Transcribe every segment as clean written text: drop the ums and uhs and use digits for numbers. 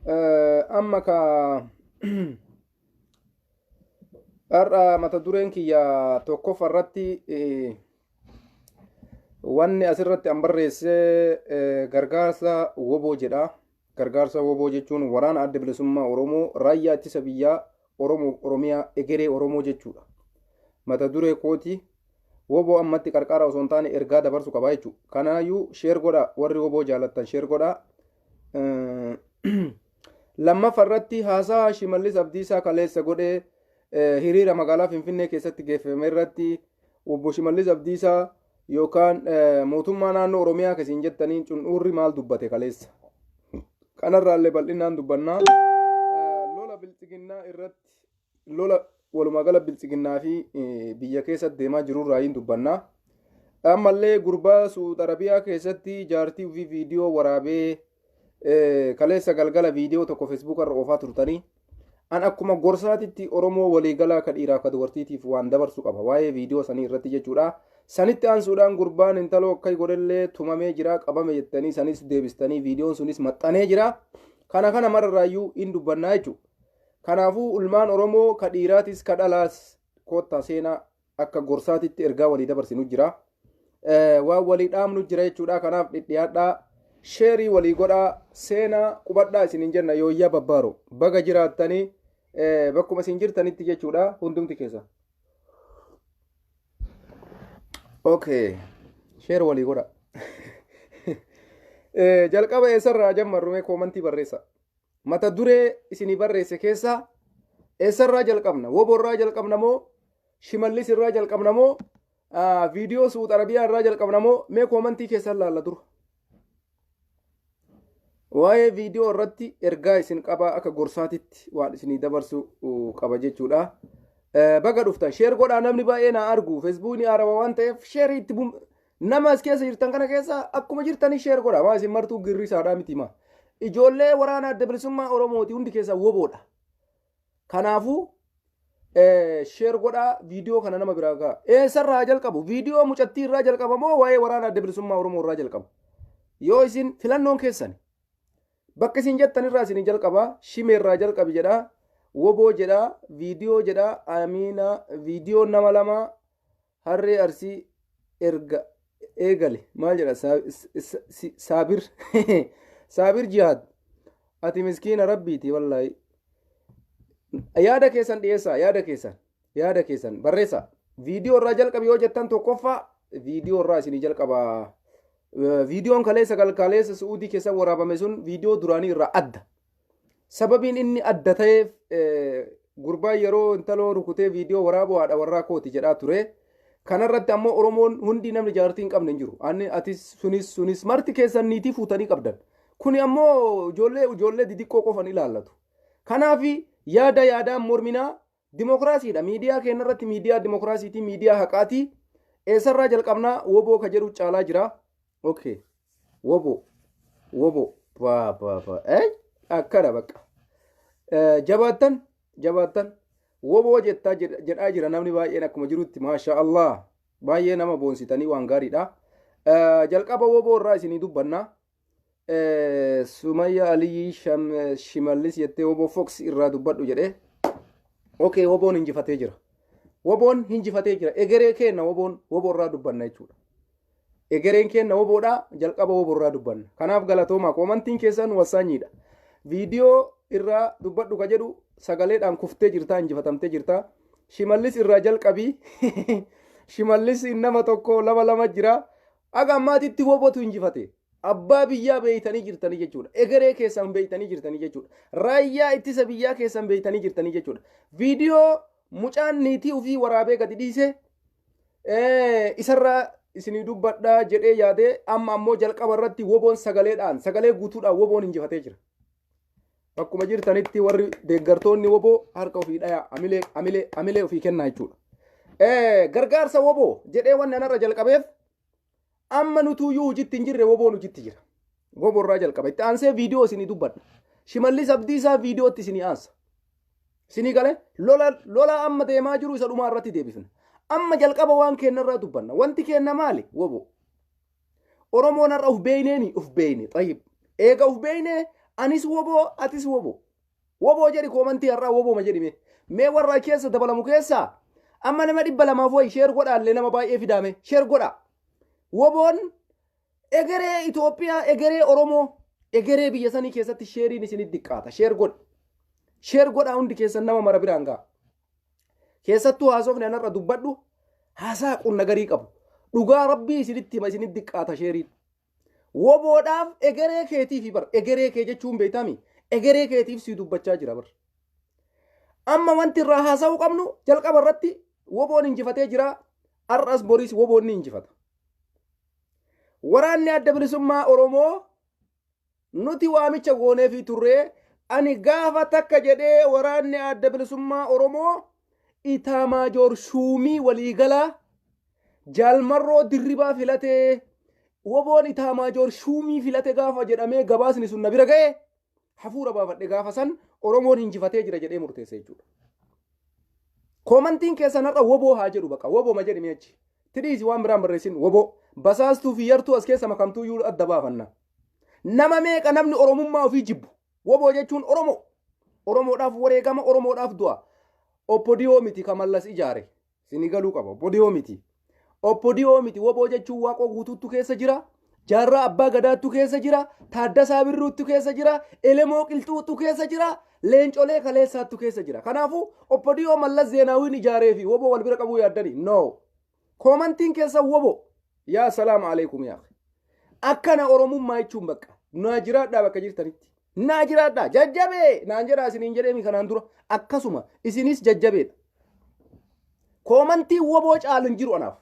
amma ka har'a mata dureen kiyya tokkoffarratti wanni asirratti an barreesse gargaarsa WOB jedha. Gargaarsa WOB jechuun waraana adda bilisummaa Oromoo raayyaa ittisa biyyaa Oromiyaa egeree Oromoo jechuudha. Mata duree kooti WOB ammatti qarqara osoo hin taane ergaa dabarsu qaba jechuudha. Kanaayyuu sheer godha warri WOB jaalattan sheer godha. Lammaffarratti haasaa Shimallis Abdiisaa kaleessa godhee hiriira magaalaa Finfinnee keessatti geeffame irratti obbo Shimallis Abdiisaa yookaan mootummaa naannoo Oromiyaa kasiin jettaniin cun'uurri maal dubbate kaleessa. Kanarraallee bal'inaan dubbannaa. Lola bilchiginnaa irratti lola walumagala bilchiginnaa fi biyya keessatti deemaa jirurraa hin dubbannaa. Ammallee gurbaa Suud Arabiyaa keessatti jaartii fi viidiyoo waraabee kaleessa galgala viidiyoo tokko Facebook irra oofaa turtanii an akkuma gorsaatitti Oromoo waliigalaa ka dhiiraa ka dubartiitiif waan dabarsu qaba waa'ee viidiyoo sanii irratti jechuudha. Sanitti aansuudhaan gurbaan intaloo akka godhellee tumamee jira qabame jettanii sanis deebistanii viidiyoon sunis maxxanee jira. Kana mararraayyuu hin dubbannaa jechuudha. Kanaafuu ulmaan Oromoo ka dhiiraatis ka dhalaas koottaa seenaa akka gorsaatitti ergaa walii dabarsinu jira. Waan walii dhaamnu jira jechuudha. Kanaaf dhidhiyaadhaa sheerii walii godhaa seenaa qubadhaa isin hin jenna yooyyaa babbaaro baga jiraattanii bakkuma isin jirtanitti jechuudha hundumti keessa. Okay, sheer walii godha. Jalqaba eessarraa jammarrume koomantii barreessa. Mata duree isinii barreesse keessa eessarraa jalqabna? WOBorraa jalqabna moo Shimallis irraa jalqabna moo viidiyoo Suud Arabiyaa irraa jalqabna moo mee koomantii keessan laalla dura. Waa'ee viidiyoo irratti ergaa isin qaba akka gorsaatitti waan isinii dabarsu qaba jechuudha. Baga dhuftan sheer godhaa namni baay'ee na argu Facebook ni araba waan ta'eef sheer itti nama as keessa jirtan kana keessa akkuma jirtanii sheer godhaa waan isin martuu girrisaadhaa miti ma ijoollee waraana adda bilisummaa Oromooti hundi keessa WOBodha. Kanaafuu sheer godhaa viidiyoo kana nama biraa ga'a. Eessarraa jalqabu viidiyoo mucattii irraa jalqaba moo waa'ee waraana adda bilisummaa Oromoo irraa jalqaba? Yoo isin filannoon keessan bakka isin jettanirraa isin jalqaba shimeerraa jalqabi jedha. WOB jedha viidiyoo jedha Amiina viidiyoo nama lama harree arsii erga eegale maal jedha saabir saabir jihaad ati miskiina rabbiiti wallahi yaada keessan dhiyeessa yaada keessan barreessa viidiyoo irraa jalqabi yoo jettan tokkoffaa viidiyoo irraa isin jalqaba. Viidiyoon kaleessa galkaleessa Suudii keessa waraabame sun viidiyoo duraanii irraa adda. Sababiin inni adda ta'eef gurbaa yeroo intaloo rukutee viidiyoo waraaboo haadha warraa kooti jedhaa ture. Kanarratti ammoo Oromoon hundi namni jaartii hin qabne hin jiru. Atis sunis marti keessan niitii fuutanii qabdan. Kuni ammoo ijoollee didiqqoo qofan ilaallatu. Kanaaf yaadaan morminaa dimokiraasiidha. Miidiyaa keenyarratti miidiyaa dimokiraasiitii miidiyaa haqaatii eessarraa jalqabnaa WOB ka jedhu caalaa jira. Okay. WOB. Akkana bakka. Jabaattan. WOB jedhaa jira namni baay'een akkuma jirutti maasha Allah. Baay'ee nama boonsitanii waan gaariidha. Jalqaba WOB irraa isinii dubbanna. Sumayya Aliyyi Shimallis jettee WOB Fox irraa dubbadhu jedhee. Okay, WOBon hinjifatee jira. Egeree keenna WOB irraa dubbanna jechuudha. Egereen keenna WOBodha jalqaba WOB irraa dubbanna. Kanaaf galatooma koomantiin keessan wasaanyiidha. Viidiyoo irraa dubbadhu ka jedhu sagaleedhaan kuftee jirta injifatamtee jirta. Shimallis irraa jalqabii. Shimallis nama tokko lama jira. Aga ammaatitti WOBotu injifate. Abbaa biyyaa beeytanii jirtanii jechuudha. Egeree keessan beeytanii jirtanii jechuudha. Raayyaa ittisa biyyaa keessan beeytanii jirtanii jechuudha. Viidiyoo mucaan niitii ofii waraabee gadi dhiise isarraa isinii dubbadhaa jedhee yaadee amma ammoo jalqaba irratti WOBon sagalee guutuudhaan WOBon injifatee jira. Akkuma jirtanitti warri deeggartoonni WOB harka ofii dhayaa amilee ofii kennaa jechuudha. Gargaarsa WOB jedhee waan nanarra jalqabeef amma nutuyyuu hojiitti hin jirre WOBon hojiitti jira. WOB irraa jalqaba. Itti aansee viidiyoo isinii dubbadha. Shimallis Abdiisaa viidiyootti isinii aansa. Isinii galee lola amma deemaa jiru isa dhumaa irratti deebifna. Amma jalqaba waan kennarraa dubbanna. Wanti kenna maali? WOB. Oromoon har'a uf beeyne. Tayyib. Eega uf beeyne anis woboo atis woboo. Woboo jedhi koomantii har'aa woboo ma jedhime. Mee warra keessa dabalamu keessaa amma nama 200 wayi sheer godhaallee nama baay'ee fidaame sheer godha. Woboon egeree Itoophiyaa egeree Oromoo egeree biyya sanii keessatti sheeriin isinit diqqaata sheer godha. Sheer godha hundi keessan nama mara biraan ga'a. Keessattuu haasofni anarra dubbadhu haasaa qunna garii qabu. Dhugaa rabbii isinitti hima isinit diqqaata sheeriin. Woboodhaaf egeree keetiif bar egeree kee jechuun beekami. Egeree keetiif si dubbachaa jira bar. Amma wanti irraa haasa'uu qabnu jalqaba irratti woboon injifatee jira. Arras boris woboon ni injifata. Waraanni adda bilisummaa Oromoo nuti waamicha goonee fi turree ani gaafa takka jedhee waraanni adda bilisummaa Oromoo Itamaajoor Shuumii waliigalaa Jaalmarroo Dirribaa filatee woboon Itamaajoor Shuumii filate gaafa jedhamee gabaasni sun na bira ga'e hafuura baafadhe gaafa san Oromoon injifatee jira jedhee murteessee jechuudha. Koomantiin keessan har'a woboo haa jedhu baqa woboo ma jedhime achi. Tidhiisi waan biraan barreessin woboo basaastuu fi yartuu as keessa makamtuu yuu adda baafanna. Nama meeqa namni Oromummaa ofii jibbu. Woboo jechuun Oromoo. Oromoodhaaf wareegama Oromoodhaaf du'a. Oppodiyoo miti kamallas ijaare. Sini galuu qaba. Oppodiyoo miti. Oppodiyoo miti woboo jechuun waaqoo guutuutu keessa jira. Jaarraa abbaa gadaattu keessa jira. Taaddasaa Birruuttu keessa jira. Elemoo Qilxuuttu keessa jira. Leencolee Kaleessaattu keessa jira. Kanaafuu Oppodiyoo Mallas Zeenaawiin ijaaree fi woboo wal bira qabuu yaaddani. No. Koomantiin keessa woboo. Yaa salaamu alaikum yaa. Akkana Oromummaa jechuun bakka. Naa jiraadhaa bakka jirtanitti. Naa jiraadhaa jajjabee naan jedhaa isiniin jedheemi kanaan dura akkasuma isinis jajjabeedha. Koomantii woboo caalu hin jiru anaaf.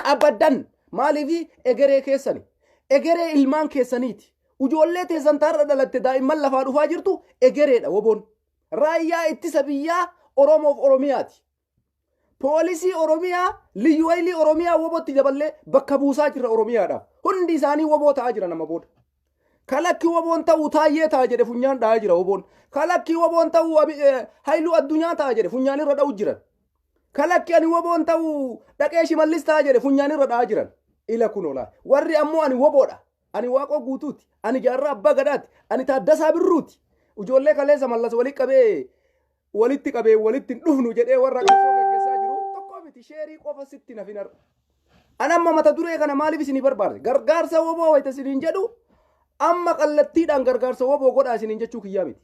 Abaddan maaliif egeree keessani. Egeree ilmaan keessaniiti. Ujoollee teessan taarra dhalatte daa'imman lafaa dhufaa jirtu egereedha woboon. Raayyaa ittisa biyyaa Oromoof Oromiyaati. Poolisii Oromiyaa, Liyyu Haayilii Oromiyaa wobotti daballee bakka buusaa jirra Oromiyaadhaaf. Hundi isaanii woboo ta'aa jira nama booda. Kalakki woboon ta'uu taayyee ta'a jedhe funyaan dha'aa jira woboon. Kalakki woboon ta'uu Haayiluu Addunyaa ta'a jedhe funyaan irra dha'uu jiran. Kalakki ani woboon ta'uu dhaqee Shimallis ta'a jedhe funyaan irra dha'aa jiran. Ila kunoola. Warri ammoo ani woboodha. Ani waaqoo guutuuti. Ani jaarraa abbaa gadaati. Ani Taaddasaa Birruuti. Ujoollee Kaleessa Mallas walitti qabee walitti dhufnu jedhee warra qabsoo gaggeessaa jiru. Tokko miti sheerii qofa sitti nafinar. Anamma mata duree kana maaliif isinii barbaade? Gargaarsa woboo wayita isiniin jedhu amma kallattiidhaan gargaarsa woboo godhaa isiniin jechuu kiyyaa miti.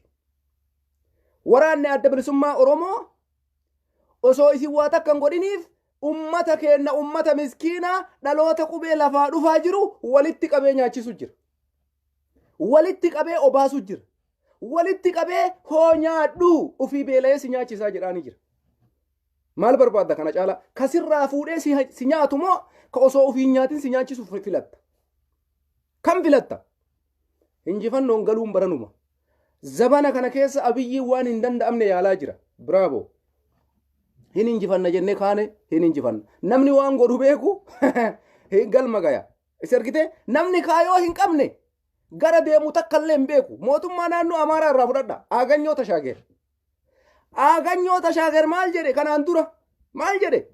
Waraanni adda bilisummaa Oromoo osoo isin waa takka hin godhiniif ummata keenna ummata miskiinaa dhaloota qubee lafaa dhufaa jiru walitti qabee nyaachisu jira. Walitti qabee obaasu jira. Walitti qabee hoo nyaadhu ufii beela'ee si nyaachisaa jedhaanii jira. Maal barbaadda kana caalaa? Kasirraa fuudhee si nyaatu moo ka osoo ufii nyaatin si nyaachisu filatta? Kam filatta? Injifannoon galuun baranuma. Zabana kana keessa Abiyyiin waan hin danda'amne yaalaa jira. Bravo. Hin injifanna jennee kaane hin injifanna. Namni waan godhu beeku hin galma gaya. Is argite namni kaayoo hin qabne gara deemu takkallee hin beeku. Mootummaa naannoo Amaaraa irraa fudhadha. Aaganyoo Tashaager. Aaganyoo Tashaager maal jedhe kanaan dura? Maal jedhe?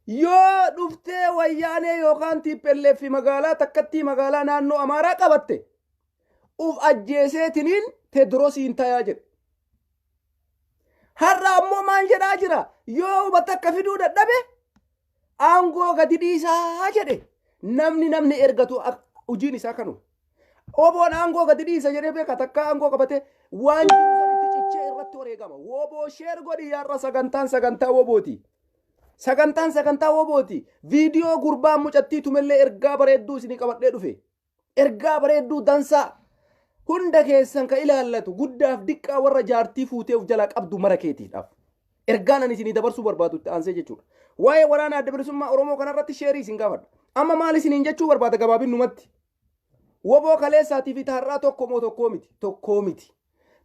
Yoo dhuftee wayyaanee yookaan TPLF magaalaa takkatti magaalaa naannoo Amaaraa qabatte uf ajjeeseetiniin Tedrosiin tayaa jedhe. Har'a ammoo maal jedhaa jira? Yoo hubata akka fiduu dadhabe aangoo gadi dhiisaa jedhe. Namni ergatu hojiin isaa kanu. Woboon aangoo gadi dhiisa jedhee beeka takka aangoo qabate waan jiru sanitti cichee irratti wareegama. Woboo sheer godhi yaarra sagantaa wobooti. Sagantaa wobooti. Viidiyoo gurbaan mucattii tumellee ergaa bareedduu isinii qabadhee dhufe. Ergaa bareedduu dansaa. Hunda keessan ka ilaallatu guddaaf diqqaa warra jaartii fuuteef jala qabdu mara keetiidhaaf. Ergaan ani isinii dabarsuu barbaadu itti aansee jechuudha. Waa'ee waraana adda bilisummaa Oromoo kanarratti sheerii isin gaafadha. Amma maal isiniin jechuu barbaada gabaabinumatti? Woboo Kaleessaatii fi har'aa tokko moo tokkoo miti.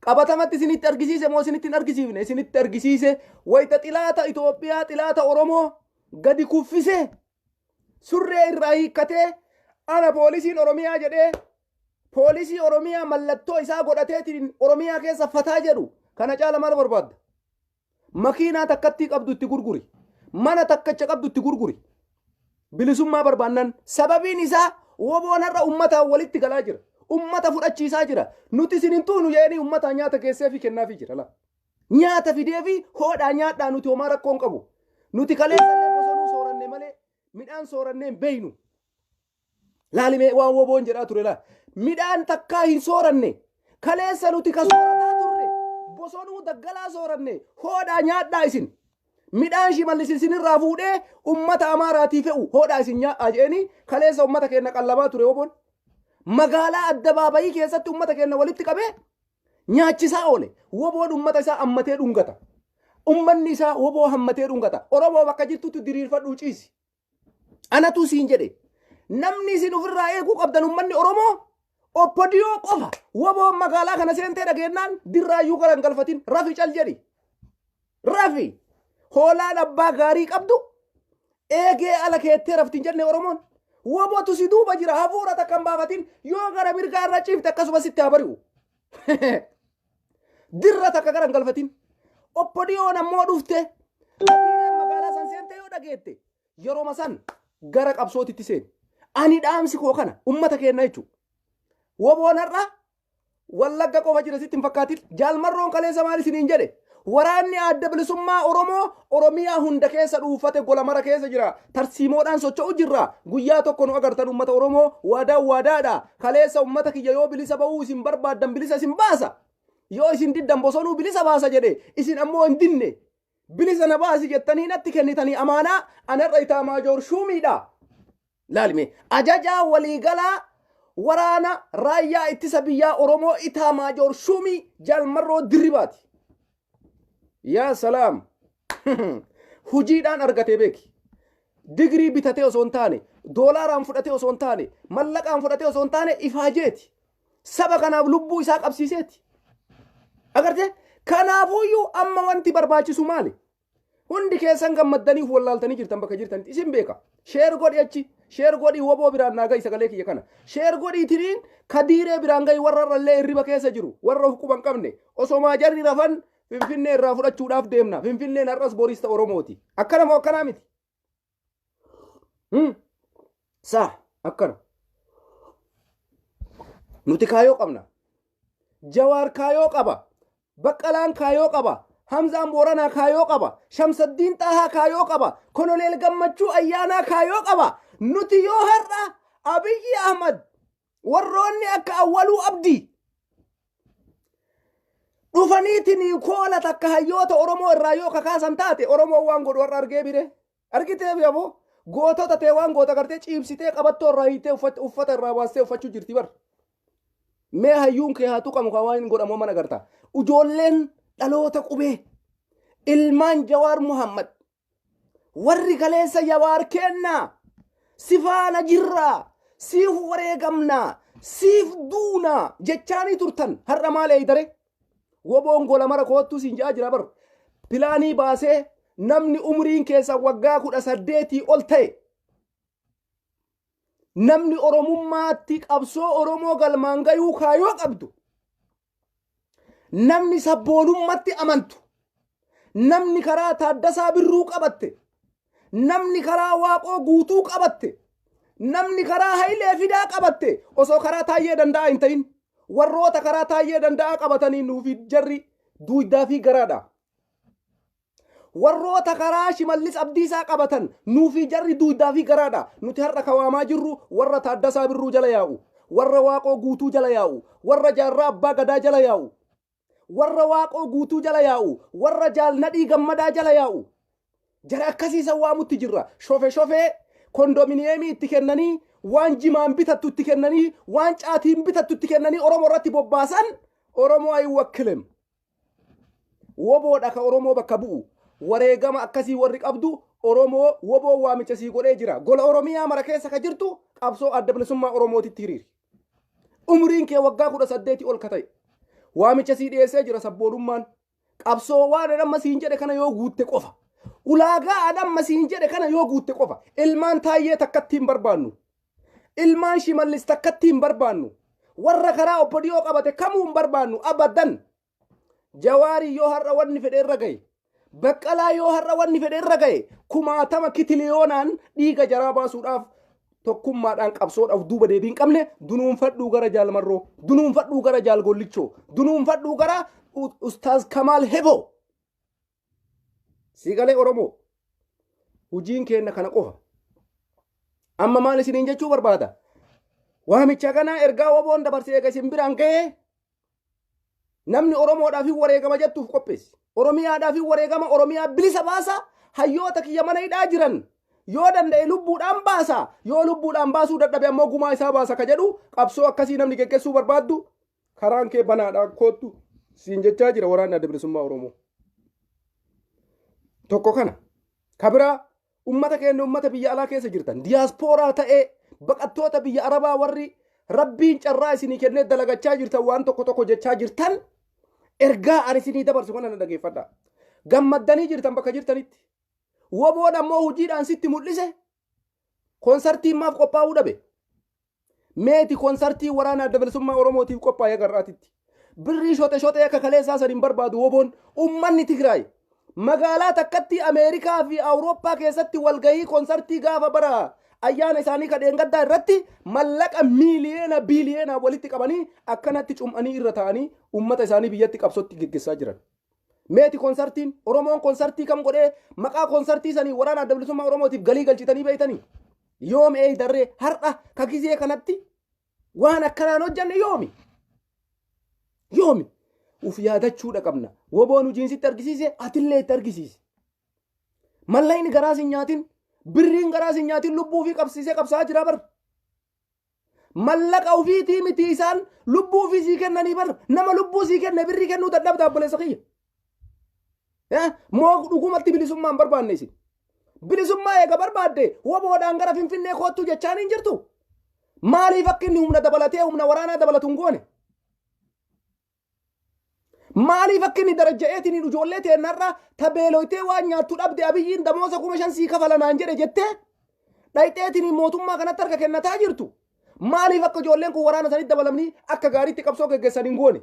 Qabatamatti isinitti argisiise moo isinitti hin argisiifne? Isinitti argisiise wayita xilaata Itoophiyaa xilaata Oromoo gadi kuffise surree irraa hiikkatee ana poolisiin Oromiyaa jedhee poolisii Oromiyaa mallattoo isaa godhateetiin Oromiyaa keessa fataa jedhu kana caala maal barbaadda? Makiinaa takkatti qabdu itti gurguri. Mana takkacha qabdu itti gurguri. Bilisummaa barbaannan sababiin isaa woboon har'a ummataan walitti galaa jira. ummata fudhachiisaa jira nuti isinin tuunu yeeni ummata nyaata keessee fi kennaafi jira la nyaata fidee fi hoodhaa nyaadhaa nuti homaa rakkoon qabu nuti kaleessallee bosonuu sooranne malee midhaan sooranneen beeynu laalimee waan woboon jedhaa ture la midhaan takkaa hin sooranne kaleessa nuti ka soorataa turre bosonuu daggalaa sooranne hoodhaa nyaadhaa isin midhaan shimallis isinirraa fuudhee ummata Amaaraatii fe'u hoodhaa isin nyaadhaa jeeni kaleessa ummata keenya qallabaa ture woboon magaalaa addabaabayii keessatti ummata keenya walitti qabee nyaachisaa oole woboon ummata isaa ammatee dhungata ummanni isaa woboo hammatee dhungata Oromoo bakka jirtutti diriirfadhuu ciisi anatu siin jedhe namni isin ofirraa eeguu qabdan ummanni Oromoo oppodiyoo qofa woboon magaalaa kana seentee dhageennaan dirraayyuu galan galfatin rafi cal jedhi rafi hoolaan abbaa gaarii qabdu eegee ala keettee raftin jenne Oromoon wobotu si duuba jira hafuura takkan baafatin yoo gara mirgaa irra ciifte akkasuma sitti habari'u dirra takka garan galfatin oppodiyoon ammoo dhufte magaalaa san seentee yoo dhageette yeroo san gara qabsootitti seen ani dhaamsi koo kana ummata keenya jechuudha woboon har'a wallagga qofa jira sitti hin fakkaatin jaalmarroon kaleessa maal isiniin jedhe waraanni adda bilisummaa Oromoo Oromiyaa hunda keessa dhuufate gola mara keessa jira tarsiimoodhaan socho'u jirra guyyaa tokko nu agartan ummata Oromoo waadaadha kaleessa ummata kiyya yoo bilisa ba'uu isin barbaaddan bilisa isin baasa yoo isin diddan bosonuu bilisa baasa jedhe isin ammoo hin dinne bilisa na baasi jettanii natti kennitanii amaanaa anarra Itamaajoor Shumiidha laalime ajajaa waliigalaa waraana raayyaa ittisa biyyaa Oromoo Itamaajoor Shumii jaalmarroo dirribaati yaa salaam hujiidhaan argatee beeki digrii bitatee osoo hin taane doolaaraan fudhatee osoo hin taane mallaqaan fudhatee osoo hin taane ifaajeeti saba kanaaf lubbuu isaa qabsiiseeti agarte kanaafuyyuu amma wanti barbaachisu maali hundi keessan gammaddaniif wallaaltanii jirtan bakka jirtan isin beeka sheer godhi achi sheer godhi woboo biraan naa gahi sagalee kiyya kana sheer godhi tiriin kadiiree biraan gahi warra rallee hirriba keessa jiru warra of quban qabne osomaa jarri rafan Finfinnee irraa fudhachuudhaaf deemna Finfinneen har'as boorista Oromooti akkana moo akkanaa miti saa akkana nuti kaayoo qabna Jawaar kaayoo qaba Baqqalaan kaayoo qaba Hamzaan Booranaa kaayoo qaba Shamsaddiin Xaahaa kaayoo qaba Koloneel Gammachuu Ayyaanaa kaayoo qaba nuti yoo har'a Abiyyi Ahmad warroonni akka Awwaluu Abdii dhufaniitiin koola takka hayyoota Oromoo irraa yoo kakaasan taate Oromoo waan godhu warra argee bire argitee biyyamoo gootota ta'e waan goota gartee ciibsitee qabattoo irraa hiitee uffata irraa baastee uffachuu jirti bar mee hayyuun kee haa tuqamu kan waan godhamoo mana garta ijoolleen dhaloota qubee ilmaan Jawaar Muhammad warri kaleessa Jawaar kennaa sifaana jirraa siif wareegamnaa siif duunaa jechaanii turtan har'a maal eeydare woboon gola mara koottuu siin jaa jira bar pilaanii baasee namni umriin keessa waggaa 18 ol ta'e namni Oromummaatti qabsoo Oromoo galmaan gayuu kaayoo qabdu namni sabboonummaatti amantu namni karaa Taaddasaa Birruu qabatte namni karaa Waaqoo Guutuu qabatte namni karaa Hayilee Fidaa qabatte osoo karaa Taayyee Danda'a hin ta'in warroota karaa Taayyee Danda'a qabatanii nuufi jarri duudaa fi garaadha warroota karaa Shimallis Abdiisaa qabatan nuufi jarri duudaa fi garaadha nuti har'a kawaamaa jirru warra Taaddasaa Birruu jala yaa'u warra Waaqoo Guutuu jala yaa'u warra Jaarraa Abbaa Gadaa jala yaa'u warra Waaqoo Guutuu jala yaa'u warra Jaalnadhii Gammadaa jala yaa'u jara akkasiisan waamutti jirra shofee kondominiyeemii itti kennanii waan jimaan bitattu itti kennanii waan caatiin bitattu itti kennanii Oromoo irratti bobbaasan Oromoo ay wakkilem woboodha ka Oromoo bakka bu'u wareegama akkasii warri qabdu Oromoo woboo waamicha sii godhee jira gola Oromiyaa mara keessa ka jirtu qabsoo adda bilisummaa Oromootitti hiriiri umriin kee waggaa 18 ol ka ta'e waamicha sii dhiyeessee jira sabboonummaan qabsoo waan amma siin jedhe kana yoo guutte qofa ulaagaa adamma siin jedhe kana yoo guutte qofa ilmaan Taayyee takkatti hin barbaannu ilmaan Shimallis takkatti hin barbaannu warra karaa oppodiyoo qabate kamuu hin barbaannu abadan Jawaari yoo har'a wanni fedhe irra gahe Baqqalaa yoo har'a wanni fedhe irra gahe 1000 kitiliyoonaan dhiiga jaraa baasuudhaaf tokkummaadhaan qabsoodhaaf duuba deebiin qabne dunuunfadhuu gara jaal marroo dunuunfadhuu gara jaal gollichoo dunuunfadhuu gara ustaaz Kamaal Heboo sigalee Oromoo hojiin keenya kana qofa amma maal isiniin jechuu barbaada waamicha kana ergaa woboon dabarsee eega isin biraan ga'ee namni Oromoodhaaf wareegama jettuuf qopheessi Oromiyaadhaaf wareegama Oromiyaa bilisa baasa hayyoota kiyya mana hidhaa jiran yoo danda'e lubbuudhaan baasa yoo lubbuudhaan baasuu dadhabe ammoo gumaa isaa baasa ka jedhu qabsoo akkasii namni geggeessuu barbaaddu karaan kee banaadhaa koottu siin jechaa jira waraanni adda bilisummaa Oromoo tokko kana kabira ummata keenya ummata biyya alaa keessa jirtan diiyaaspooraa ta'ee baqattoota biyya arabaa warri rabbiin carraa isinii kennee dalagachaa jirtan waan tokko jechaa jirtan ergaa ani isinii dabarsu kana dhageeffadha gammaddanii jirtan bakka jirtanitti woboon ammoo hojiidhaan sitti mul'ise konsartiin maaf qophaa'uu dhabe meeti konsartii waraana adda bilisummaa Oromootiif qophaa'ee garraatitti birrii shoxe akka kaleessaa sadiin barbaadu woboon ummanni Tigraay magaalaa takkatti Ameerikaa fi Awurooppaa keessatti walgahii konsartii gaafa bara ayyaana isaanii kadheen gaddaa irratti mallaqa miiliyoona biiliyoona walitti qabanii akkanatti cum'anii irra ta'anii ummata isaanii biyyatti qabsootti geggeessaa jiran. Meeti konsartiin Oromoon konsartii kam godhee maqaa konsartii sanii waraana adda bilisummaa Oromootiif galii galchitanii beeytanii yoom darree har'a kakisee kanatti waan akkanaan hojjanne yoomi uf yaadachuudha qabna woboon hojiinsitti argisiise atillee itti argisiise mallayni garaas hin nyaatin birriin garaas hin nyaatin lubbuu fi qabsiisee qabsaa jira bar mallaqa ufiitii miti isaan lubbuu fi sii kennanii bar nama lubbuu sii kenne birrii kennuu dadhabda obboleessa kiyya moo dhugumatti bilisummaan barbaanne isin bilisummaa eega barbaadde woboodhaan gara Finfinnee koottuu jechaan hin jirtu maaliif akka inni humna dabalatee humna waraanaa dabalatuun goone maaliif akka inni daraja'eetiin ijoollee teennarra tabeeloytee waan nyaattu dhabde abiyyiin damoosa 5,000 sii kafalanaan jedhe jettee dhayxeetiin mootummaa kanatti harka kennataa jirtu maaliif akka ijoolleen kun waraana sanitti dabalamanii akka gaariitti qabsoo geggeessan hin goone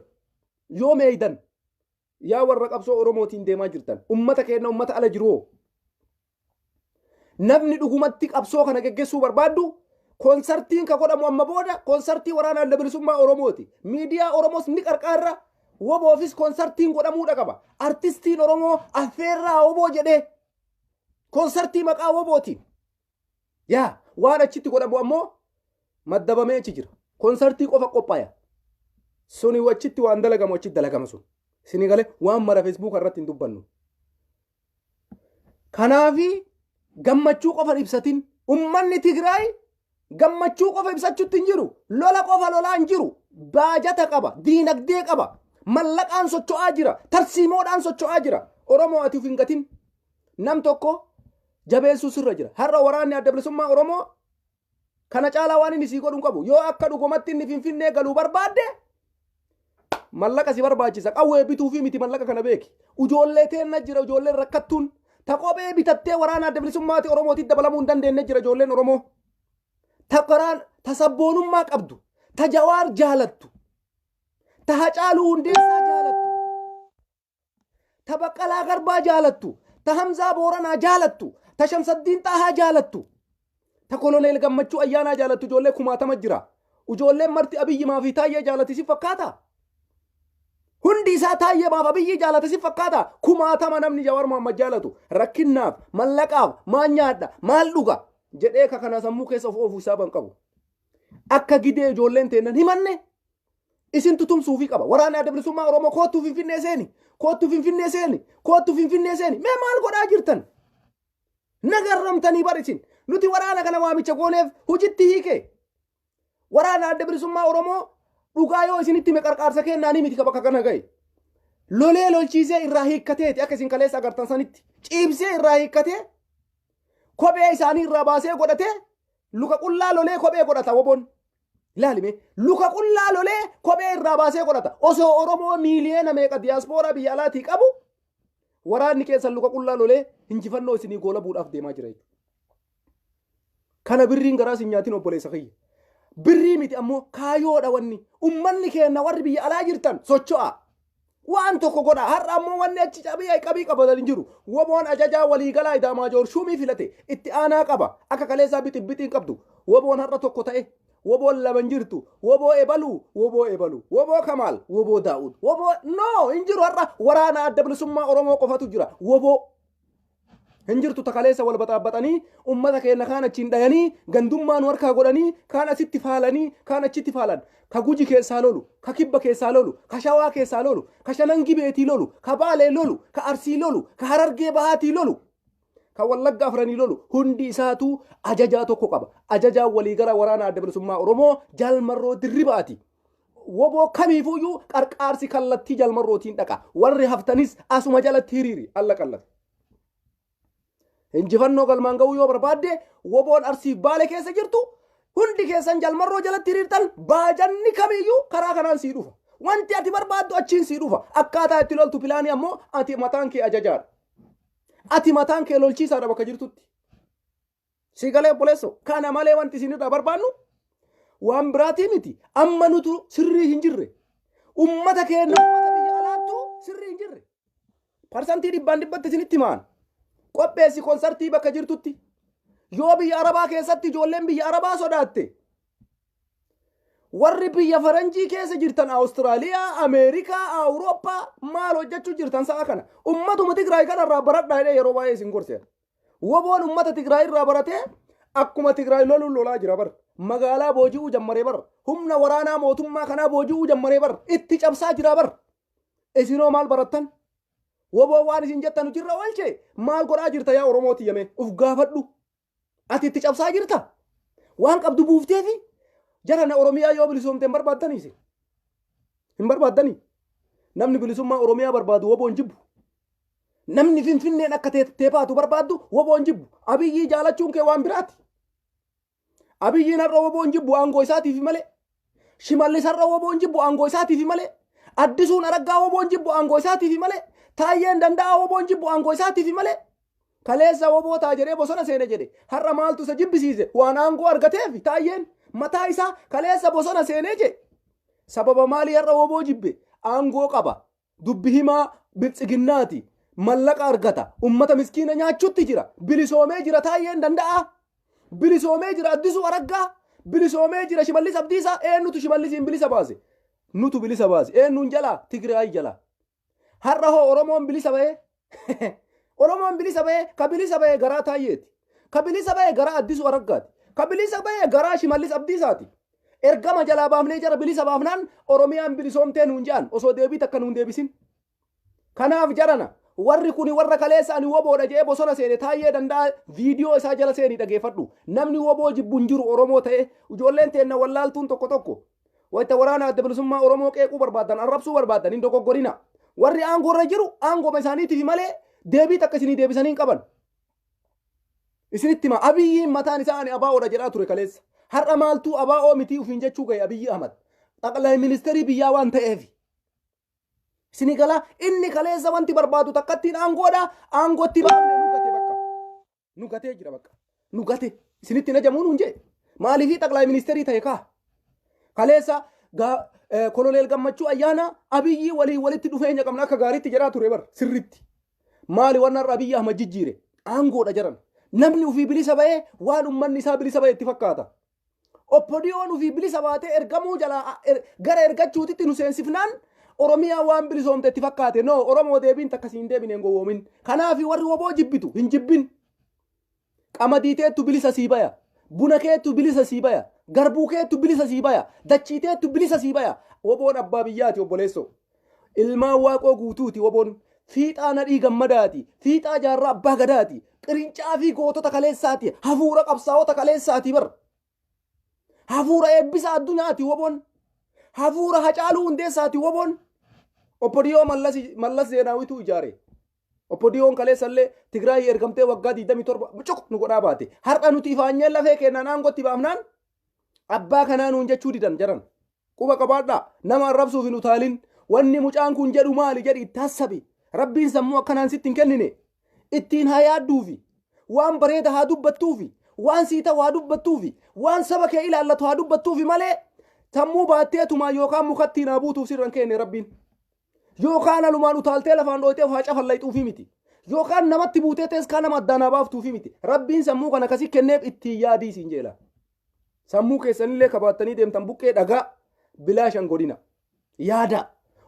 yoo meeydan yaa warra qabsoo Oromootiin deemaa jirtan ummata keenya ummata ala jiroo namni dhugumatti qabsoo kana geggeessuu barbaaddu konsartiin ka godhamu amma booda konsartii waraana adda bilisummaa Oromooti miidiyaa Oromoos ni qarqaarra woboofis konsartiin godhamuudha qaba artistiin Oromoo affeerraa woboo jedhee konsartii maqaa wobootiin yaa waan achitti godhamu ammoo maddabamee achi jira konsartii qofa qophaaya suni wachitti waan dalagamu achitti dalagama sun sini galee waan mara Facebook irratti hin dubbannu kanaafi gammachuu qofa ibsatin ummanni Tigraay gammachuu qofa ibsachuutti hin jiru lola qofa lolaan jiru baajata qaba diinagdee qaba mallaqaan socho'aa jira tarsiimoodhaan socho'aa jira Oromoo ati uf hin gatin nam tokko jabeessuu sirra jira har'a waraanni adda bilisummaa Oromoo kana caalaa waan inni sii godhuun qabu yoo akka dhugumatti inni Finfinnee galuu barbaadde mallaqa si barbaachisa qawwee bituu fi miti mallaqa kana beeki ijoollee teenna jira ijoolleen rakkattuun ta kophee bitattee waraana adda bilisummaati Oromootiin dabalamuu hin dandeenye jira ijoolleen Oromoo ta qaraan ta sabboonummaa qabdu ta Jawaar jaalattu ta Hacaaluu Hundeessaa jaalattu ta Baqqalaa Garbaa jaalattu ta Hamzaa Booranaa jaalattu ta Shamsaddiin Xaahaa jaalattu ta Koloneel Gammachuu Ayyaanaa jaalattu ijoollee 60 jira ijoolleen marti Abiyyi Maafi Taayyee jaalati si fakkaata hundi isaa Taayyee Maaf Abiyyi jaalati si fakkaata 60 namni Jawaar Mohammad jaalatu rakkinnaaf mallaqaaf maal nyaadha maal dhuga jedhee ka kana sammuu keessa of isaa ban qabu akka gidee ijoolleen teennan himanne isin tutumsuufi qaba waraana adda bilisummaa Oromoo koottuu Finfinnee seeni mee maal godhaa jirtan nagarramtanii barisin nuti waraana kana waamicha gooneef hojitti hiike waraana adda bilisummaa Oromoo dhugaa yoo isinitti me qarqaarsa kennaanii miti bakka kana gahe lolee lolchiisee irraa hiikkateeti akka isin kaleessa agartan sanitti ciibsee irraa hiikkatee kophee isaanii irraa baasee godhatee luka qullaa lolee kophee godhata woboon ilaalime luka qullaa lolee kophee irraa baasee godhata osoo Oromoo miiliyoona meeqa diiyaaspooraa biyya alaatii qabu waraanni keessa luka qullaa lolee hinjifannoo isinii goola buudhaaf deemaa jira kana birriin garaas hin nyaatin obboleessa kiyya birrii miti ammoo kaayoodha wanni ummanni keenya warri biyya alaa jirtan socho'a waan tokko godha har'a ammoo wanni achi cabii qabii qabatanii jiru woboon ajajaa waliigalaa idaamaa joor shumii filate itti aanaa qaba akka kaleessaa bixiin qabdu woboon har'a tokko ta'e woboon laman jirtu woboo ebaluu woboo kamaal woboo daa'ud woboo no hin jiru har'a waraana adda bilisummaa oromoo qofatu jira woboo hin jirtu takaleessa wal baxaabatanii ummata keenya kaan achiin dhayanii gandummaan warkaa godhanii kaan asitti faalanii kaan achitti faalan ka guji keessaa lolu ka kibba keessaa lolu ka shawaa keessaa lolu ka shanangi beetii lolu ka baalee lolu ka arsii lolu ka harargee bahaatii lolu ka wallagga afranii lolu hundi isaatu ajajaa tokko qaba ajajaa waliigala waraana adda bilisummaa oromoo jalmarroo dirribaati woboo kamiifuyyuu qarqaarsi kallattii jalmarrootiin dhaqa warri haftanis asuma jalatti hiriiri alla qallate injifannoo galmaan ga'uu yoo barbaadde woboon arsiif baale keessa jirtu hundi keessan jalmarroo jalatti hiriirtan baajanni kamiyyuu karaa kanaan sii dhufa wanti ati barbaaddu achiin sii dhufa akkaataa itti loltu pilaanii ammoo ati mataan kee ajajaadha ati mataan kee lolchiisaadha bakka jirtutti si galee obboleesso kana malee wanti isinirraa barbaannu waan biraatii miti amma nutu sirrii hin jirre ummata keenya ummata biyya alaattu sirrii hin jirre parsantii 100% isinitti maan qopheessi konsartii bakka jirtutti yoo biyya arabaa keessatti ijoolleen biyya arabaa sodaatte warri biyya faranjii keessa jirtan Awustiraaliyaa Ameerikaa Awurooppaa maal hojjechuu jirtan sa'a kana ummatuma Tigraay kanarraa baradhaa jedhee yeroo baay'ee isin gorseera woboon ummata Tigraay irraa baratee akkuma Tigraay lolaa jira bar magaalaa Bojiee jammaree bar humna waraanaa mootummaa kanaa Bojiee jammaree bar itti cabsaa jira bar isinoo maal barattan woboo waan isin jettan jirra walchee maal godhaa jirta yaa oromooti yame uf gaafadhu ati itti cabsaa jirta waan qabdu buufteefi jarana oromiyaa yoo bilisoomteen barbaaddaniise hin barbaaddanii namni bilisummaa oromiyaa barbaadu woboon jibbu namni finfinneen akka teepaatu barbaaddu woboon jibbu abiyyii jaalachuun kee waan biraati abiyyiin har'a woboon jibbu aangoo isaatiifi malee shimallis har'a woboon jibbu aangoo isaatiifi malee addisuun araggaa woboon jibbu aangoo isaatiifi malee taayyeen danda'a woboon jibbu aangoo isaatiifi malee kaleessa woboo taa jedhee bosona seene jedhe har'a maaltu isa jibbisiise waan aangoo argateefi taayyeen mataa isaa kaleessa bosona seenee jedhe sababa maalii har'a woboo jibbe aangoo qaba dubbi himaa biltsiginnaati mallaqa argata ummata miskiina nyaachutti jira bilisoomee jira taayyeen danda'a bilisoomee jira addisuu araggaa bilisoomee jira shimallis abdiisaa eenyutu shimallisiin bilisa baase nutu bilisa baase eenyuun jalaa Tigraay jalaa har'a hoo oromoon bilisa ba'ee oromoon bilisa ba'ee ka bilisa ba'ee garaa taayyeeti ka bilisa ba'ee garaa addisuu araggaati ka bilisa ba'ee garaa shimallis abdiisaati ergama jalaa baafnee jara bilisa baafnaan oromiyaan bilisoomtee nuun jedhan osoo deebii takka nuun deebisin kanaaf jarana warri kuni warra kaleessa ani woboodha jedhee bosona seene taayyee danda'a viidiyoo isaa jala seenii dhageeffadhu namni woboo jibbuun jiru oromoo ta'e ijoolleen teenna wallaaltuun tokko wayita waraana adda bilisummaa oromoo qeequu barbaadan arrabsuu barbaadan hin dogoggorina warri aangoorra jiru aangooma isaaniitiif malee deebii takka isinii deebisanii hin qaban isinitti ma abiyyiin mataan isaa ani abaa'oodha jedhaa ture kaleessa har'a maaltuu abaa'oo mitii ufiin jechuu gahe abiyyi ahmad xaqalaa ministeerii biyyaa waan ta'eef isinii galaa inni kaleessa wanti barbaadu takkattiin aangoodha aangootti baafne nu gatee jira bakka nu gate isinitti najamuu nuun jee maaliifii xaqalaa ministeerii ta'e kaa kaleessa koloneel gammachuu ayyaana abiyyii walitti dhufeenya qabna akka gaariitti jedhaa ture bar sirritti maali waan har'a abiyyi ahmad jijjiire aangoodha jaran namni ufii bilisa ba'ee waan ummanni isaa bilisa ba'e itti fakkaata oppodiyoon ufii bilisa baatee ergamuu jalaa gara ergachuutitti nu seensifnaan oromiyaa waan bilisoomte itti fakkaate no oromoo deebiin takkasiin deebine hin gowwoomin kanaafi warri woboo jibbitu hin jibbin qamadii teettu bilisa sii baya buna keettu bilisa sii baya garbuu keettu bilisa sii baya dachii teettu bilisa sii baya woboon abbaa biyyaati obboleesso ilmaan waaqoo guutuuti woboon fiixaa nadhii gammadaati fiixaa jaarraa abbaa gadaati qirincaa fi gootota kaleessaati hafuura qabsaa'ota kaleessaati bar hafuura eebbisa addunyaati woboon hafuura hacaaluu hundeessaati woboon oppodiyoo mallas zeenaawitu ijaare oppodiyoon kaleessallee Tigraay ergamtee waggaa 27 cuk nu godhaa baate har'a nuti ifaanyeen lafee kennaan aangotti baafnaan abbaa kanaa nuun jechuu didan jaran quba qabaadhaa nama arrabsuuf hin utaalin wanni mucaan kun jedhu maali jedhi itti hassabi rabbiin sammuu akkanaan sitti hin kennine ittiin haa yaadduufi waan bareeda haa dubbattuufi waan sii ta'u haa dubbattuufi waan saba kee ilaallatu haa dubbattuufi malee sammuu baatteetumaa yookaan mukattiin haa buutuuf sirran kenne rabbiin yookaan alumaan utaaltee lafaan dhooytee waaca fallayxuufi miti yookaan namatti buutee tees kaan nama addaanaa baaftuufi miti rabbiin sammuu kana akkasii kenneef ittiin yaadii siin jeela sammuu keessanillee kabaattanii deemtan buqqee dhagaa bilaashan godina yaada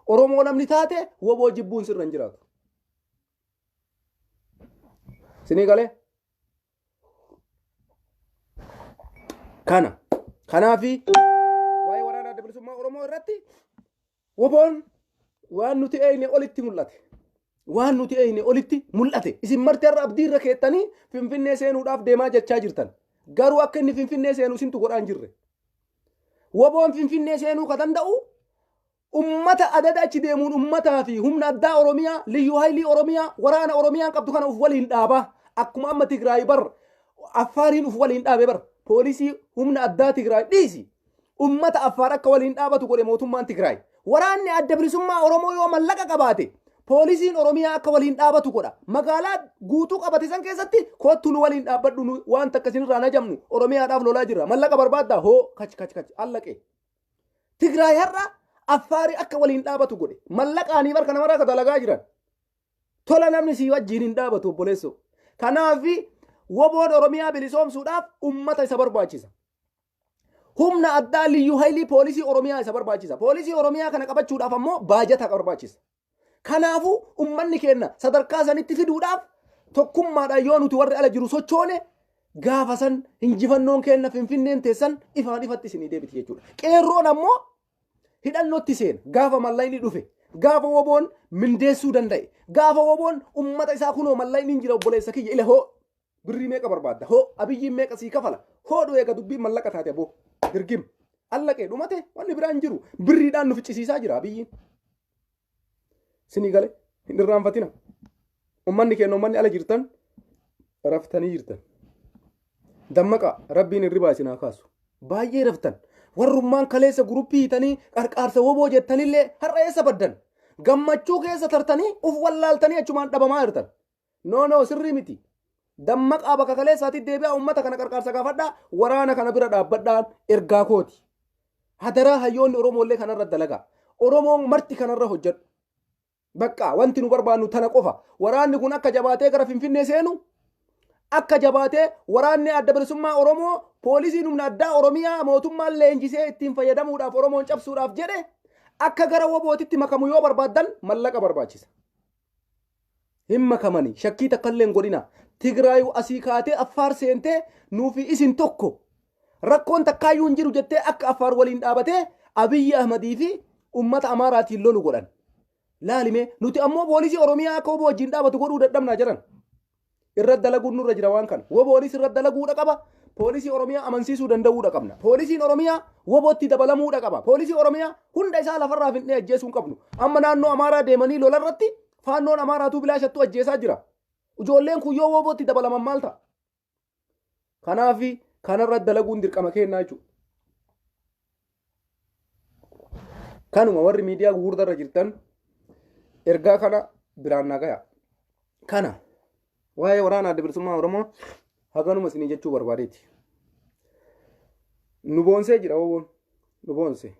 oromoo namni taate woboo jibbuun sirra hin jiraatu sinii galee kanaafi waa'ee waraana adda bilisummaa oromoo irratti woboon waan nuti eeyne olitti mul'ate isin marti irra abdii irra keettanii finfinnee seenuudhaaf deemaa jechaa jirtan garuu akka inni finfinnee seenuu isintu godhaan jirre woboon finfinnee seenuu ka danda'u ummata adada achi deemuun ummataa fi humna addaa oromiyaa liyyuu haayilii oromiyaa waraana oromiyaan qabdu kana uf waliin dhaabaa akkuma amma Tigraay bar affaariin uf waliin dhaabe bar poolisii humna addaa Tigraay dhiisi ummata affaar akka waliin dhaabatu godhe mootummaan Tigraay waraanni adda bilisummaa oromoo yoo mallaqa qabaate poolisiin oromiyaa akka waliin dhaabatu godha magaalaa guutuu qabate san keessatti kottu nu waliin dhaabbadhu waan takka sinirraa najamnu oromiyaadhaaf lolaa jirra mallaqa barbaaddaa hoo kach allaqe Tigraay har'a affaari akka waliin dhaabatu godhe mallaqaanii barka namarraa ka dalagaa jiran tola namni sii wajjiin hin dhaabatu obboleesso kanaafi woboon oromiyaa bilisoomsuudhaaf ummata isa barbaachisa humna addaa liyyuu haayilii poolisii oromiyaa isa barbaachisa poolisii oromiyaa kana qabachuudhaaf ammoo baajata barbaachisa kanaafu ummanni keenya sadarkaa sanitti fiduudhaaf tokkummaadhaan yoo nuti warri ala jiru sochoone gaafa san injifannoon keenya finfinneen teessan ifaan ifatti isinii deebiti jechuudha qeerroon ammoo hidhannootti seen gaafa mallayni dhufe gaafa woboon mindeessuu danda'e gaafa woboon ummata isaa kunoo mallayni hin jira obboleessa kiyya ila hoo birrii meeqa barbaadda hoo abiyyiin meeqa sii kafala hoo dhu'eega dubbiin mallaqa taate aboo dirgim allaqee dhumate wanni biraan jiru birriidhaan nu ficcisiisaa jira abiyyiin sinii gale hin irraanfatina ummanni keenya ummanni ala jirtan raftanii jirtan dammaqa rabbiin hirribaa isinaa kaasu baay'ee raftan warrummaan kaleessa guruppii hitanii qarqaarsa woboo jettanillee har'a eessa baddan gammachuu keessa tartanii uf wallaaltanii achumaan dhabamaa jirtan no sirrii miti dammaqaa bakka kaleessaatti deebi'aa ummata kana qarqaarsa gaafadhaa waraana kana bira dhaabbadhaan ergaa kooti hadaraa hayyoonni oromoollee kanarra dalagaa oromoon marti kanarra hojjedhu bakka wanti nu barbaannu tana qofa waraanni kun akka jabaatee gara finfinnee seenu akka jabaatee waraanni adda bilisummaa oromoo poolisiin humna addaa oromiyaa mootummaan leenjisee ittiin fayyadamuudhaaf oromoon cabsuudhaaf jedhe akka gara wobootitti makamu yoo barbaaddan mallaqa barbaachisa hin makamanii shakkii takkallee hin godhina Tigraay asii kaatee affaar seentee nuufi isin tokko rakkoon takkaayyuu hin jiru jettee akka affaar waliin dhaabatee Abiyyi Ahmadii fi ummata Amaaraatiin lolu godhan laalime nuti ammoo poolisii oromiyaa akka woboo wajjin dhaabatu godhuu dadhabnaa jiran irra dalaguun nurra jira waan kana woboonis irra dalaguudha qaba poolisii oromiyaa amansiisuu danda'uudha qabna poolisiin oromiyaa wobootti dabalamuudha qaba poolisii oromiyaa hunda isaa lafarraa fidnee ajjeesuu hin qabnu amma naannoo Amaaraa deemanii lolarratti faannoon Amaaraatu bilaashattuu ajjeesaa jira ijoolleen kun yoo wobootti dabalaman maal ta'a kanaafi kanarra dalaguun dirqama kennaa jechuudha kanuma warri miidiyaa gurguddarra jirtan ergaa kana biraan nagaya kana waa'ee waraana adda bilisummaa oromoo haganuma isinii jechuu barbaadeeti nu boonsee jira woboon nu boonse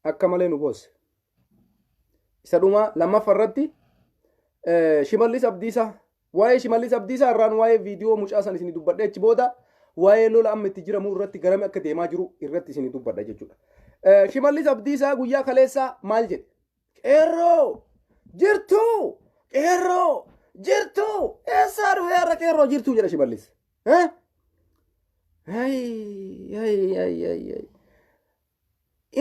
akka malee nu boonse isa dhuma lammaffaa irratti Shimallis Abdiisaa waa'ee Shimallis Abdiisaa irraan waa'ee viidiyoo mucaa san isinii dubbadhe achi booda waa'ee lola amma itti jiramu irratti garame akka deemaa jiru irratti isinii dubbadha jechuudha Shimallis Abdiisaa guyyaa kaleessaa maal jedhe qeerroo jirtu eessaa dhufe har'a qeerroo jirtu jedha Shimallis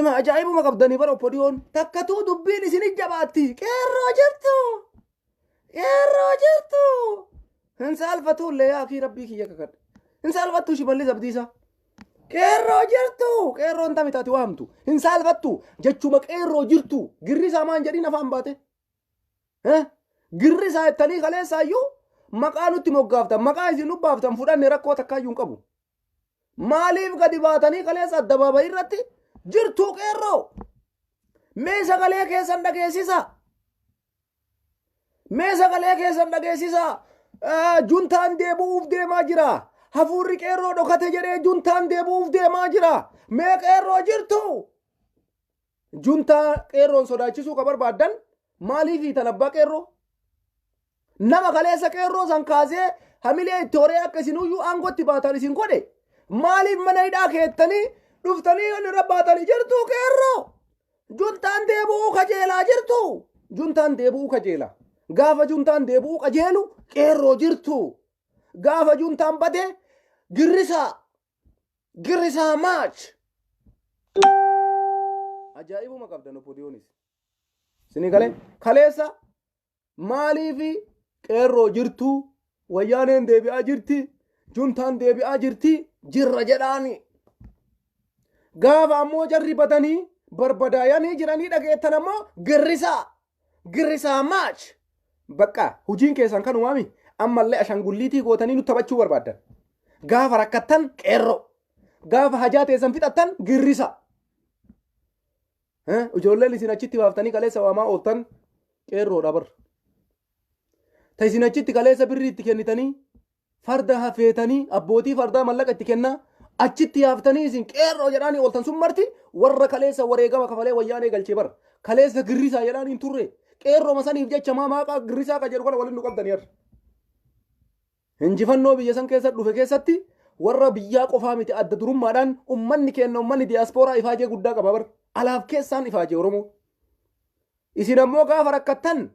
ima ajaa'ibuma qabdanii bara oppodiyoon takkatuu dubbiin isin jabaatti qeerroo jirtu hin saalfatullee yaa akii rabbii kiyya kakadhe hin saalfattu Shimallis Abdiisaa qeerroo jirtu qeerroon tamitaati waamtu hin saalfattu jechuma qeerroo jirtu girrisaa maan jedhin afaan baate girrisaa ettanii kaleessaayyuu maqaa nutti moggaaftan maqaa isin ubbaaftan fudhanne rakkoo takkaayyuu hin qabu maaliif gadi baatanii kaleessa addabaabayii irratti jirtu qeerroo mee sagalee keessan dhageessisa juntaan deebuuf deemaa jira hafuurri qeerroo dhokate jedhee juntaan deebuuf deemaa jira mee qeerroo jirtu juntaa qeerroon sodaachisuu ka barbaaddan Maaliif hiitan abbaa qeerroo? Nama kaleessa qeerroo san kaasee hamilee itti horee akka isin uyyuu aangootti baatan isin godhe. Maaliif mana hidhaa keettanii dhuftanii irra baatanii jirtu qeerroo? Juntaan deebi'uu kajeelaa jirtu. Juntaan deebi'uu kajeela. Gaafa juntaan deebi'uu kajeelu qeerroo jirtu. Gaafa juntaan bade girrisaa maach. Ajaa'ibuma qabdan opodiyoonis. Sini kaleessa maaliifi qeerroo jirtu wayyaaneen deebi'aa jirti juntaan deebi'aa jirti jirra jedhaani. Gaafa ammoo jarri batanii barbadaayanii jiranii dhageettan ammoo girrisaa maach. Bakka hujiin keessan kan uumami ammallee ashangulliitii gootanii nu taphachuu barbaaddan. Gaafa rakkattan qeerroo. Gaafa hajaa teessan fixattan girrisa. Ijoolleen isin achitti baaftanii kaleessa waamaa ooftan qeerroodha bar. Ta isin achitti kaleessa birrii itti kennitanii farda hafeetanii abbootii fardaa mallaqa itti kennaa achitti yaaftanii isin qeerroo jedhaanii ooltan sun marti warra kaleessa wareegama kafalee wayyaanee galchee bar. Kaleessa girrisaa jedhaanii turre qeerroo masaniif jecha maaqa girrisaa ka jedhu kana waliin nu qabdanii har'a. Injifannoo biyya san keessa dhufe keessatti warra biyyaa qofaa miti adda durummaadhaan ummanni kenna ummanni diyaaspooraa ifaajee guddaa qaba bar. Alaaf keessaan ifaajee Oromoo. Isin ammoo gaafa rakkattan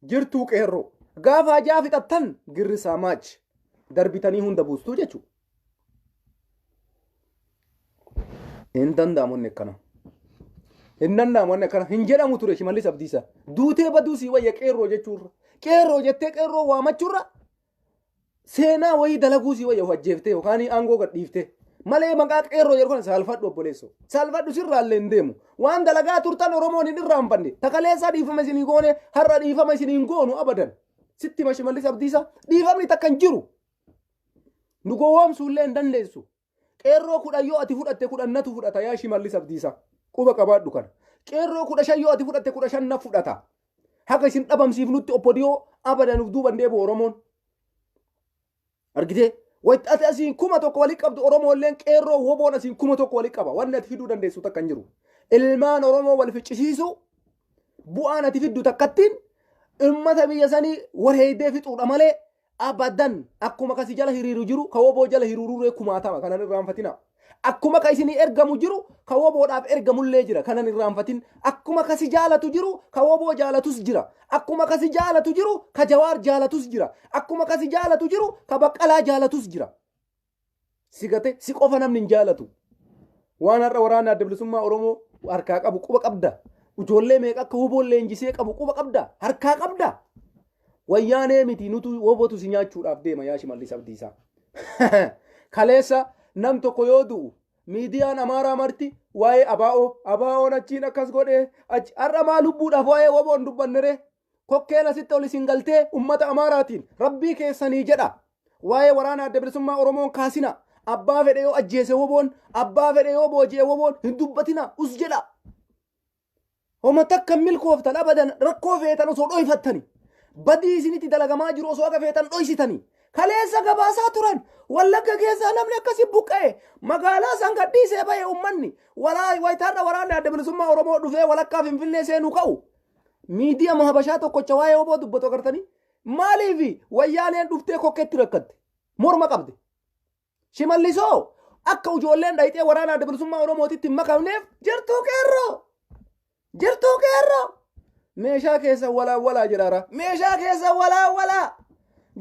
jirtuu qeerroo. Gaafa hajaa fixattan girrisaa maach. Darbitanii hunda buustuu jechuudha. Hin danda'amu akkana. Hin danda'amu akkana. Hin jedhamu ture Shimallis Abdiisaa. Duutee baduu sii wayya qeerroo jechuurra. Qeerroo jettee qeerroo waamachuurra. Seenaa wayii dalaguu sii wayya hojjeeftee yookaan aangoo gadhiiftee. Malee maqaa qeerroo jedhu kana saalfadhu obboleessoo. Saalfadhu sirraallee hin deemu. Waan dalagaa turtan Oromoon hin irraanfanne. Takaleessaa dhiifama isinii goone har'a dhiifama isiniin goonu abadan. Sitti Shimallis Abdiisaa dhiifamni takka hin jiru. Nu gowwoomsuullee hin dandeessu. Qeerroo 10 yoo ati fudhatte 10 fudhata yaa Shimallis Abdiisaa. Quba qabaadhu kana. Qeerroo 15 yoo ati fudhatte 15 fudhata. Haga isin dhabamsiifnutti oppodiyoo abadan uf duuban deebi'u Oromoon. Argitee? Wayitaati asiin 1,000 walii qabdu Oromoolleen qeerroo woboon asiin 1,000 walii qaba. Wanni ati fiduu dandeessu takka hin jiru. Ilmaan Oromoo wal ficcisiisu bu'aan ati fiddu takkattiin ummata biyya sanii wareedee fixuudha malee abadan akkuma kasi jala hiriiru jiru ka woboo jala hiriiruree 10,000 kanan irraanfatina. Akkuma ka isinii ergamu jiru ka woboodhaaf ergamullee jira kanan irraanfatin. Akkuma kasi jaalatu jiru ka woboo jaalatus jira. Akkuma kasi jaalatu jiru ka Jawaar jaalatus jira. Akkuma kasi jaalatu jiru ka Baqqalaa jaalatus jira. Sigate si qofa namni hin jaalatu. Waan har'a waraana adda bilisummaa Oromoo harkaa qabu quba qabda. Ijoollee meeqa akka woboollee injisee qabu quba qabda. Harkaa qabda. Wayyaanee miti nutu wobotu si nyaachuudhaaf deema yaa Shimallis Abdiisaa. Kaleessa nam tokko yoo du'u miidiyaan Amaaraa marti waa'ee abaa'oon achiin akkas godhee har'a maa lubbuudhaaf waa'ee woboon dubbannere kokkeen asitti ol isin galtee ummata Amaaraatiin rabbii keessanii jedha waa'ee waraana adda bilisummaa Oromoon kaasina abbaa fedhe yoo ajjeese woboon abbaa fedhe yoo booji'e woboon hin dubbatina us jedha. Homa takka milkooftan abadan rakkoo feetan osoo dhoyfattani badii isinitti dalagamaa jiru osoo aga feetan dhoysitani. Kaleessa gabaasaa turan Wallagga keessa namni akkasi buqqa'e magaalaa san gadhiisee bahe ummanni wayitaarra waraanni adda bilisummaa Oromoo dhufee walakkaa Finfinnee seenuu ka'u miidiyaa mahabashaa tokkocha waa'ee woboo dubbatu agartanii maaliifi wayyaaneen dhuftee kokkeetti rakkatte morma qabde. Shimallisoo akka ijoolleen dhayxee waraana adda bilisummaa Oromootitti hin makamneef jirtuu qeerroo meeshaa keessa walaa jiraara meeshaa keessa walaa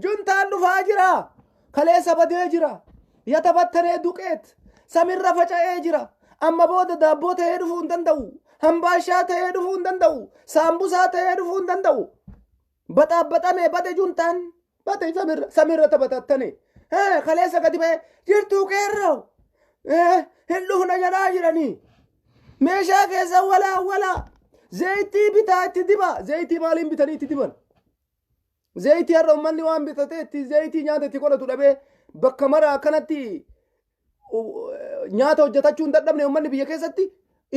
juntaan dhufaa jira kaleessa badee jira yatabattanee duqeet samirra faca'ee jira amma booda daabboo ta'ee dhufuu hin danda'u hambaashaa ta'ee dhufuu hin danda'u saambusaa ta'ee dhufuu hin danda'u baxaabbaxamee bade juntaan bade samirra taphatattane kaleessa gadi ba'ee jirtuu qeerroo hin dhufna jedhaa jiranii meeshaa keessa walaa zayitii bitaa itti diba zayitii maaliin bitanii itti diban. Zayitii har'a ummanni waan bitatee itti zayitii nyaata itti godhatu dhabee bakka mara akkanatti nyaata hojjetachuu hin dadhabne ummanni biyya keessatti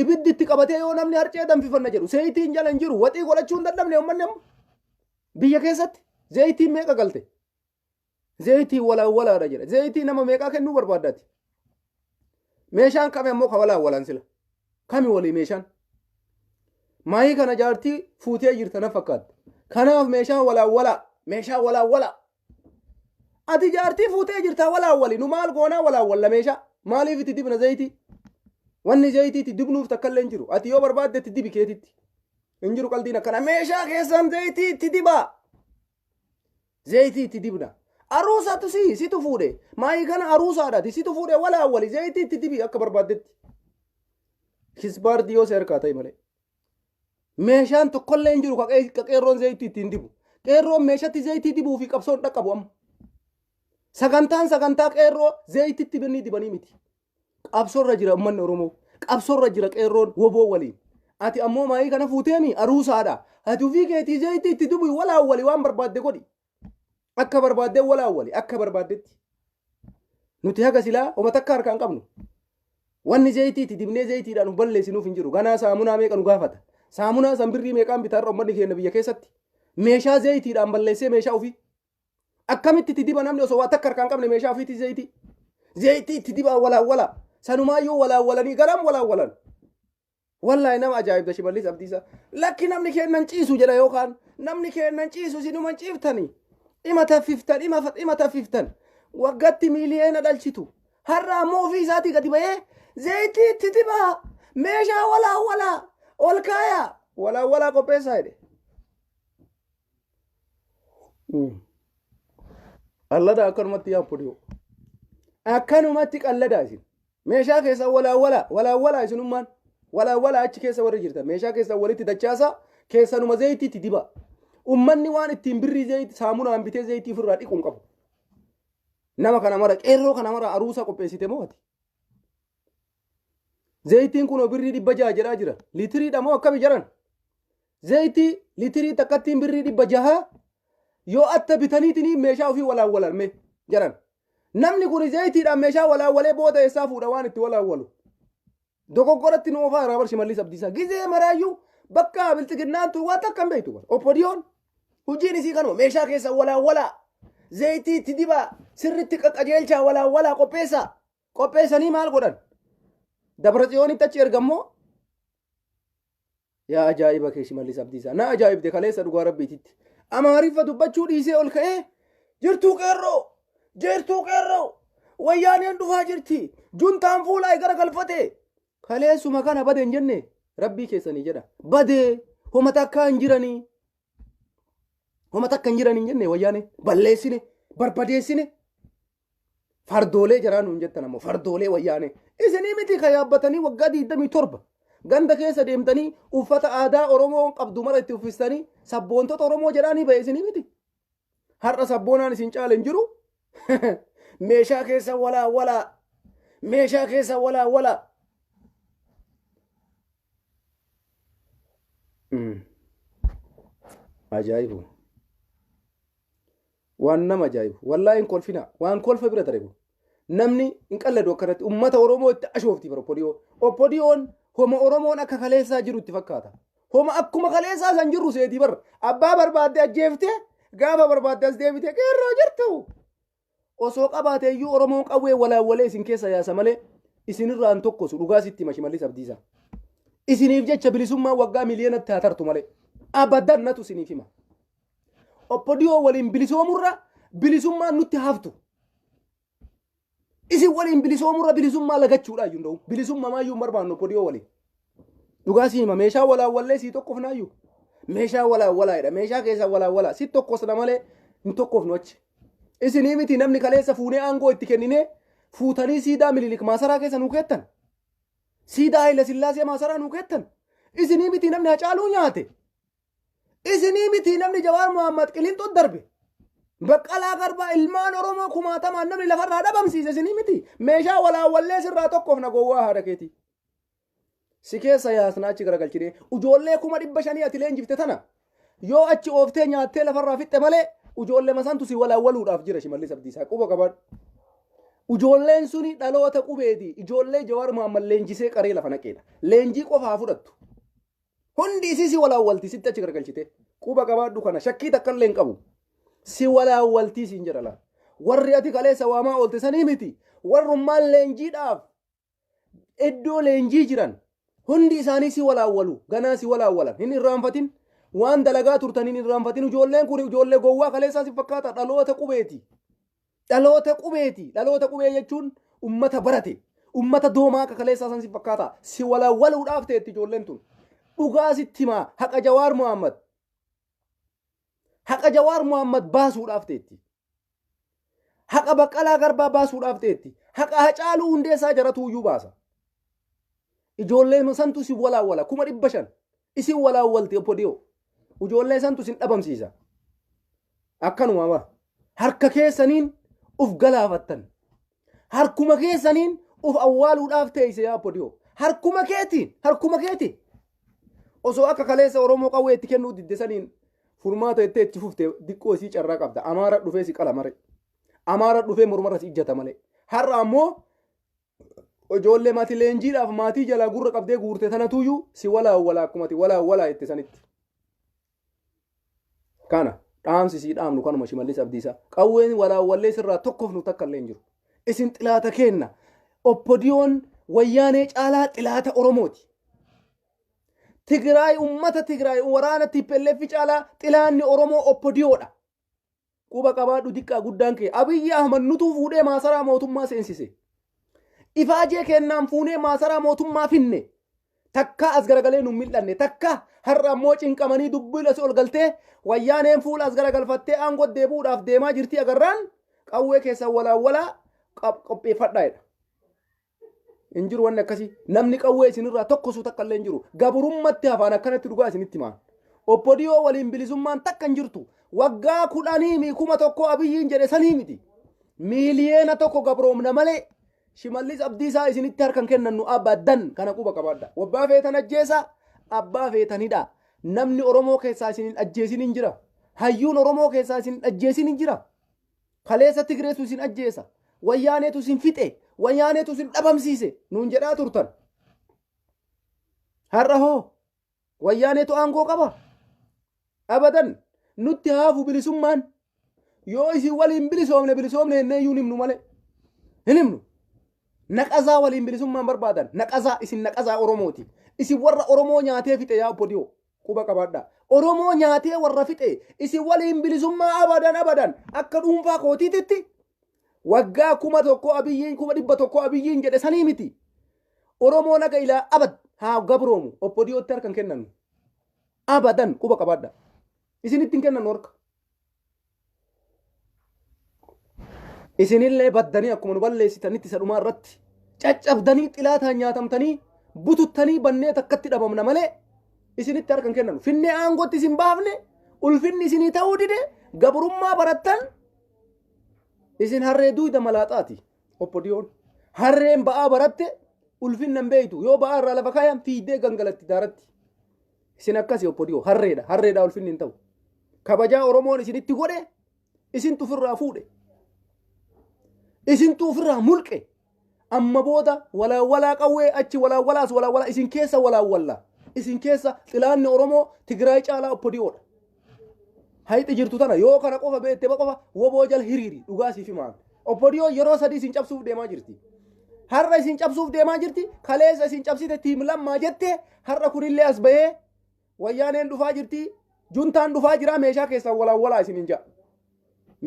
ibiddi itti qabatee yoo namni harcee danfifanna jedhu zayitiin jala hin jiru waxii godhachuu hin dadhabne ummanni amma biyya keessatti zayitiin meeqa galte zayitiin walaadha jedha zayitii nama meeqaa kennuu barbaaddaati meeshaan kame ammoo ka walaa sila kami walii meeshaan maayii kana jaartii fuutee jirta na fakkaata kanaaf meeshaa walaawwala ati jaartii fuutee jirta walaawwali nu maal goonaa walaawwalla meeshaa maaliif itti dibna zayitii wanni zayitii itti dibnuuf takkallee hin jiru ati yoo barbaadde itti dibi keetitti hin jiru qaldiin akkana meeshaa keessan zayitii itti dibaa zayitii itti dibna aruusaatu situ fuudhe maayii kana aruusaadhaati situ fuudhe walaawwali zayitii itti dibi akka barbaaddetti kisbaardi yoo seerkaa ta'e malee meeshaan tokkollee hin jiru ka qeerroon zayitii ittiin dibu qeerroon meeshatti zayitii dibuu fi qabsoon dhaqqabu amma sagantaa qeerroo zayititti binni dibanii miti qabsoorra jira ummanni oromoo qabsoorra jira qeerroon woboo waliin ati ammoo maayii kana fuuteemi aruusaadha ati ufii keetii zayititti dibu walaawwali waan barbaadde godhi akka barbaadde walaawwali akka barbaaddetti nuti haga silaa oma takka harkaan qabnu wanni zayititti dibnee zayitiidhaan uf balleessinuuf hin jiru ganaa saamunaa meeqa nu gaafata saamunaa sanbirrii meeqaan bitaarra ummanni keenya biyya keessatti meeshaa zayitiidhaan balleessee meeshaa ufii akkamitti itti diba namni osoo waa takka harkaan qabne meeshaa ofiitti zayitii itti diba walaawwala sanumaayyuu walaawwalanii garam walaawwalan wallahi nama ajaa'ibda Shimallis Abdiisaa lakki namni kennan ciisu jedha yookaan namni kennan ciisu sinuman ciiftanii ima taffiftan waggatti miiliyeena dhalchitu har'a ammoo ofii isaatii gadi bahee zayitii itti diba meeshaa walaawwala ol kaaya walaawwalaa qopheessaa jedhe allada akkanumatti yaapodiyoo akkanumatti qalladaa isin meeshaa keessa walaawwala isinummaan walaawwala achi keessa warri jirta meeshaa keessa walitti dachaasa keessanuma zayitiitti diba ummanni waan ittiin birrii zayiti saamunaan bitee zayitii ofirraa dhiquun qabu nama kana mara qeerroo kana mara aruusa qopheessite moo ati zayitiin kunoo birrii 600 jedhaa jira litiriidha moo akkami jaran zayitii litirii takkattiin birrii 600 yoo atta bitaniitini meeshaa ofii walaawwalan jaran namni kun zayitiidhaan meeshaa walaawwalee booda eessaa fuudha waan itti walaawwalu dogoggoratti nu ofaa irraa bar Shimallis Abdiisaa gizee maraayyuu bakka bilxiginnaantu waan takkan beektu oppodiyoon hojiin isii kanuma meeshaa keessa walaawwalaa zayitii itti dibaa sirritti qaqqajeelchaa walaawwalaa qopheessanii maal godhan Dabratsiyoonitti achi ergammoo yaa ajaa'iba kee Shimallis Abdiisaa na ajaa'ibde kaleessa dhugaa rabbiititti amaariffa dubbachuu dhiisee ol ka'ee jirtuu qeerroo wayyaaneen dhufaa jirti juntaan fuulaa gara galfate kaleessuma kana bade hin jenne rabbii keessanii jedha bade homa takka hin jiranii hin jenne wayyaane balleessine barbadeessine fardoolee jaraan hin jettan ammoo fardoolee wayyaane isinii miti ka yaabbatanii waggaa 27 ganda keessa deemtanii uffata aadaa oromoo qabdu mara itti uffistanii sabboontota oromoo jedhaanii ba'e isinii miti har'a sabboonaan isin caala hin jiru meeshaa keessa walaawwala ajaa'ibu waan nama ajaa'ibu wallaahi hin kolfina waan kolfa bira tareebu namni hin qalladu akkanatti ummata oromoo itti ashoofti bara oppodiyoon homa oromoon akka kaleessaa jiru itti fakkaata homa akkuma kaleessaa san jirru seetii barra abbaa barbaadde ajjeefte gaafa barbaadde as deebite qeerroo jirtu osoo qabaate iyyuu oromoon qawwee walaawwalee isin keessa yaasa malee isinirraan tokkosu dhugaa sitti hima Shimallis Abdiisaa isiniif jecha bilisummaa waggaa miliyoonatti haa tartu malee abaddan natu isiniif hima oppodiyoo waliin bilisoomurra bilisummaan nutti haftu isin waliin bilisoomurra bilisummaa lagachuudha iyyuu nda'u bilisummaa maayyuu barbaannu oppodiyoo waliin dhugaa si hima meeshaa walaawwallee si tokkofnaayyuu meeshaa walaawwalaadha meeshaa keessa walaawwala si tokkosna malee hin tokkofnu achi isinii miti namni kaleessa fuunee aangoo itti kennine fuutanii siidaa Minilik maasaraa keessa nuu keettan siidaa Haayile Sillaasee maasaraa nuu keettan isinii miti namni Hacaaluu nyaate isinii miti namni Jawaar Mohammad Qilinxoon darbe Baqqalaa Garbaa ilmaan Oromoo kumaatamaan namni lafarraa dhabamsiise isinii miti meeshaa walaawwallee sirraa tokkofna gowwaa haadha keetii si keessa yaasna achi garagalchine ujoollee 500 ati leenjifte tana yoo achi ooftee nyaattee lafarraa fixxe malee ujoollee masantu si walaawwaluudhaaf jira Shimallis Abdiisaa quba qabaadhu ujoolleen suni dhaloota qubeeti ijoollee Jawaar Mohammad leenjisee qaree lafa naqeedha leenjii qofaa fudhattu hundi isii si walaawwalti sitti achi garagalchite quba qabaadhu kana shakkii takkallee hin qabu si walaawwaltii siin jedha laa warri ati kaleessa waamaa oolte sanii miti warrummaan leenjiidhaaf iddoo leenjii jiran hundi isaanii si walaawwalu ganaa si walaawwalan hin irraanfatin waan dalagaa turtan hin irraanfatin ijoolleen kun ijoollee gowwaa kaleessaa si fakkaata dhaloota qubeeti dhaloota qubee jechuun ummata barate ummata doomaa akka kaleessaa san si fakkaata si walaawwaluudhaaf ta'etti ijoolleen tun dhugaa sitti himaa haqa Jawaar Muhammad baasuudhaaf ta'etti haqa Baqqalaa Garbaa baasuudhaaf ta'etti haqa Hacaaluu Hundeessaa jaratuuyyuu baasa ijoolleen santu si walaawwala 500 isin walaawwalte oppodiyoo ijoollee santu sin dhabamsiisa akkanuma bara harka keessaniin uf galaafattan harkuma keessaniin uf awwaaluudhaaf teeyse yaa oppodiyoo harkuma keetiin osoo akka kaleessa Oromoo qawwee itti kennuu diddesaniin furmaata itti itti fufte diqqoo isii carraa qabda Amaara dhufee si qala mare Amaara dhufee mormarra si ijjata malee har'a ammoo ijoollee maatii leenjiidhaaf maatii jalaa gurra qabdee guurte tanatuyyuu si walaawwala akkumati walaawwala itti sanitti kana dhaamsi sii dhaamnu kanuma Shimallis Abdiisaa qawween walaawwallee sirraa tokkoof nu takka illee hin jiru isin xilaata kenna oppodiyoon wayyaanee caalaa xilaata Oromooti Tigraay ummata Tigraay waraana TPLF caalaa xilaanni Oromoo oppodiyoodha quba qabaadhu diqqaa guddaan kee Abiyyi Ahmad nutuu fuudhee maasaraa mootummaa seensise ifaajee kennaan fuunee maasaraa mootummaa finne takka as garagalee nu mil'anne takka har'a ammoo cinqamanii dubbilas ol galtee wayyaaneen fuula as garagalfattee aangoo deebuudhaaf deemaa jirti agarraan qawwee keessa walaawwalaa qopheeffadhaadha hin jiru wanni akkasii namni qawwee isinirraa tokkosuu takka illee hin jiru gaburummatti hafaan akkanatti dhugaa isinitti himaan oppodiyoo waliin bilisummaan takka hin jirtu waggaa 10,100 Abiyyiin jedhe sanii miti miiliyeena tokko gabroomna malee Shimallis Abdiisaa isinitti harkan kennannu abadan kana quba qabaadha wabbaa feetan ajjeesa abbaa feetanidha namni Oromoo keessaa isinin ajjeesin hin jira hayyuun Oromoo keessaa isinin ajjeesin hin jira kaleessa Tigreetu isin ajjeesa wayyaaneetu isin fixe wayyaaneetu isin dhabamsiise nuun jedhaa turtan har'a hoo wayyaaneetu aangoo qaba abadan nutti haafu bilisummaan yoo isin waliin bilisoomne henneeyyuu himnu malee hin himnu naqazaa waliin bilisummaan barbaadan naqazaa isin naqazaa Oromooti isin warra Oromoo nyaatee fixe yaa oppodiyoo quba qabaadha Oromoo nyaatee warra fixe isin waliin bilisummaa abadan akka dhuunfaa kootiititti waggaa 1,000 Abiyyiin 100 Abiyyiin jedhe sanii miti Oromoo naga ilaa abad haa gabroomu oppodiyootti harkan kennannu abadan quba qabaadha isinitti hin kennannu harka isinillee baddanii akkuma nu balleessitanitti isa dhumaa irratti caccabdanii xilaataan nyaatamtanii bututtanii bannee takkatti dhabamna malee isinitti harkan kennannu finnee aangootti isin baafne ulfinni isinii ta'uu dide gabrummaa barattan isin harree duuda malaaxaati oppodiyoon harreen ba'aa baratte ulfinnan beeytu yoo ba'aa irraa lafa kaayan fiidee gangalatti daaratti isin akkasii oppodiyoo harreedha ulfinni hin ta'u kabajaa Oromoon isinitti godhe isintu ofirraa fuudhe isintu ofirraa mulqe amma booda walaawwalaa qawwee achi walaawwalaa isin keessa walaawwalla isin keessa xilaanni Oromoo Tigraay caalaa oppodiyoodha hayxi jirtu tana yoo kana qofa beette qofa woboo jal hiriiri dhugaa siif himaan oppodiyoo yeroo sadii isin cabsuuf deemaa jirti har'a isin cabsuuf deemaa jirti kaleessa isin cabsite tiim lammaa jette har'a kunillee as bahee wayyaaneen dhufaa jirti juntaan dhufaa jira meeshaa keessaa walaawwalaa isin hin ja'a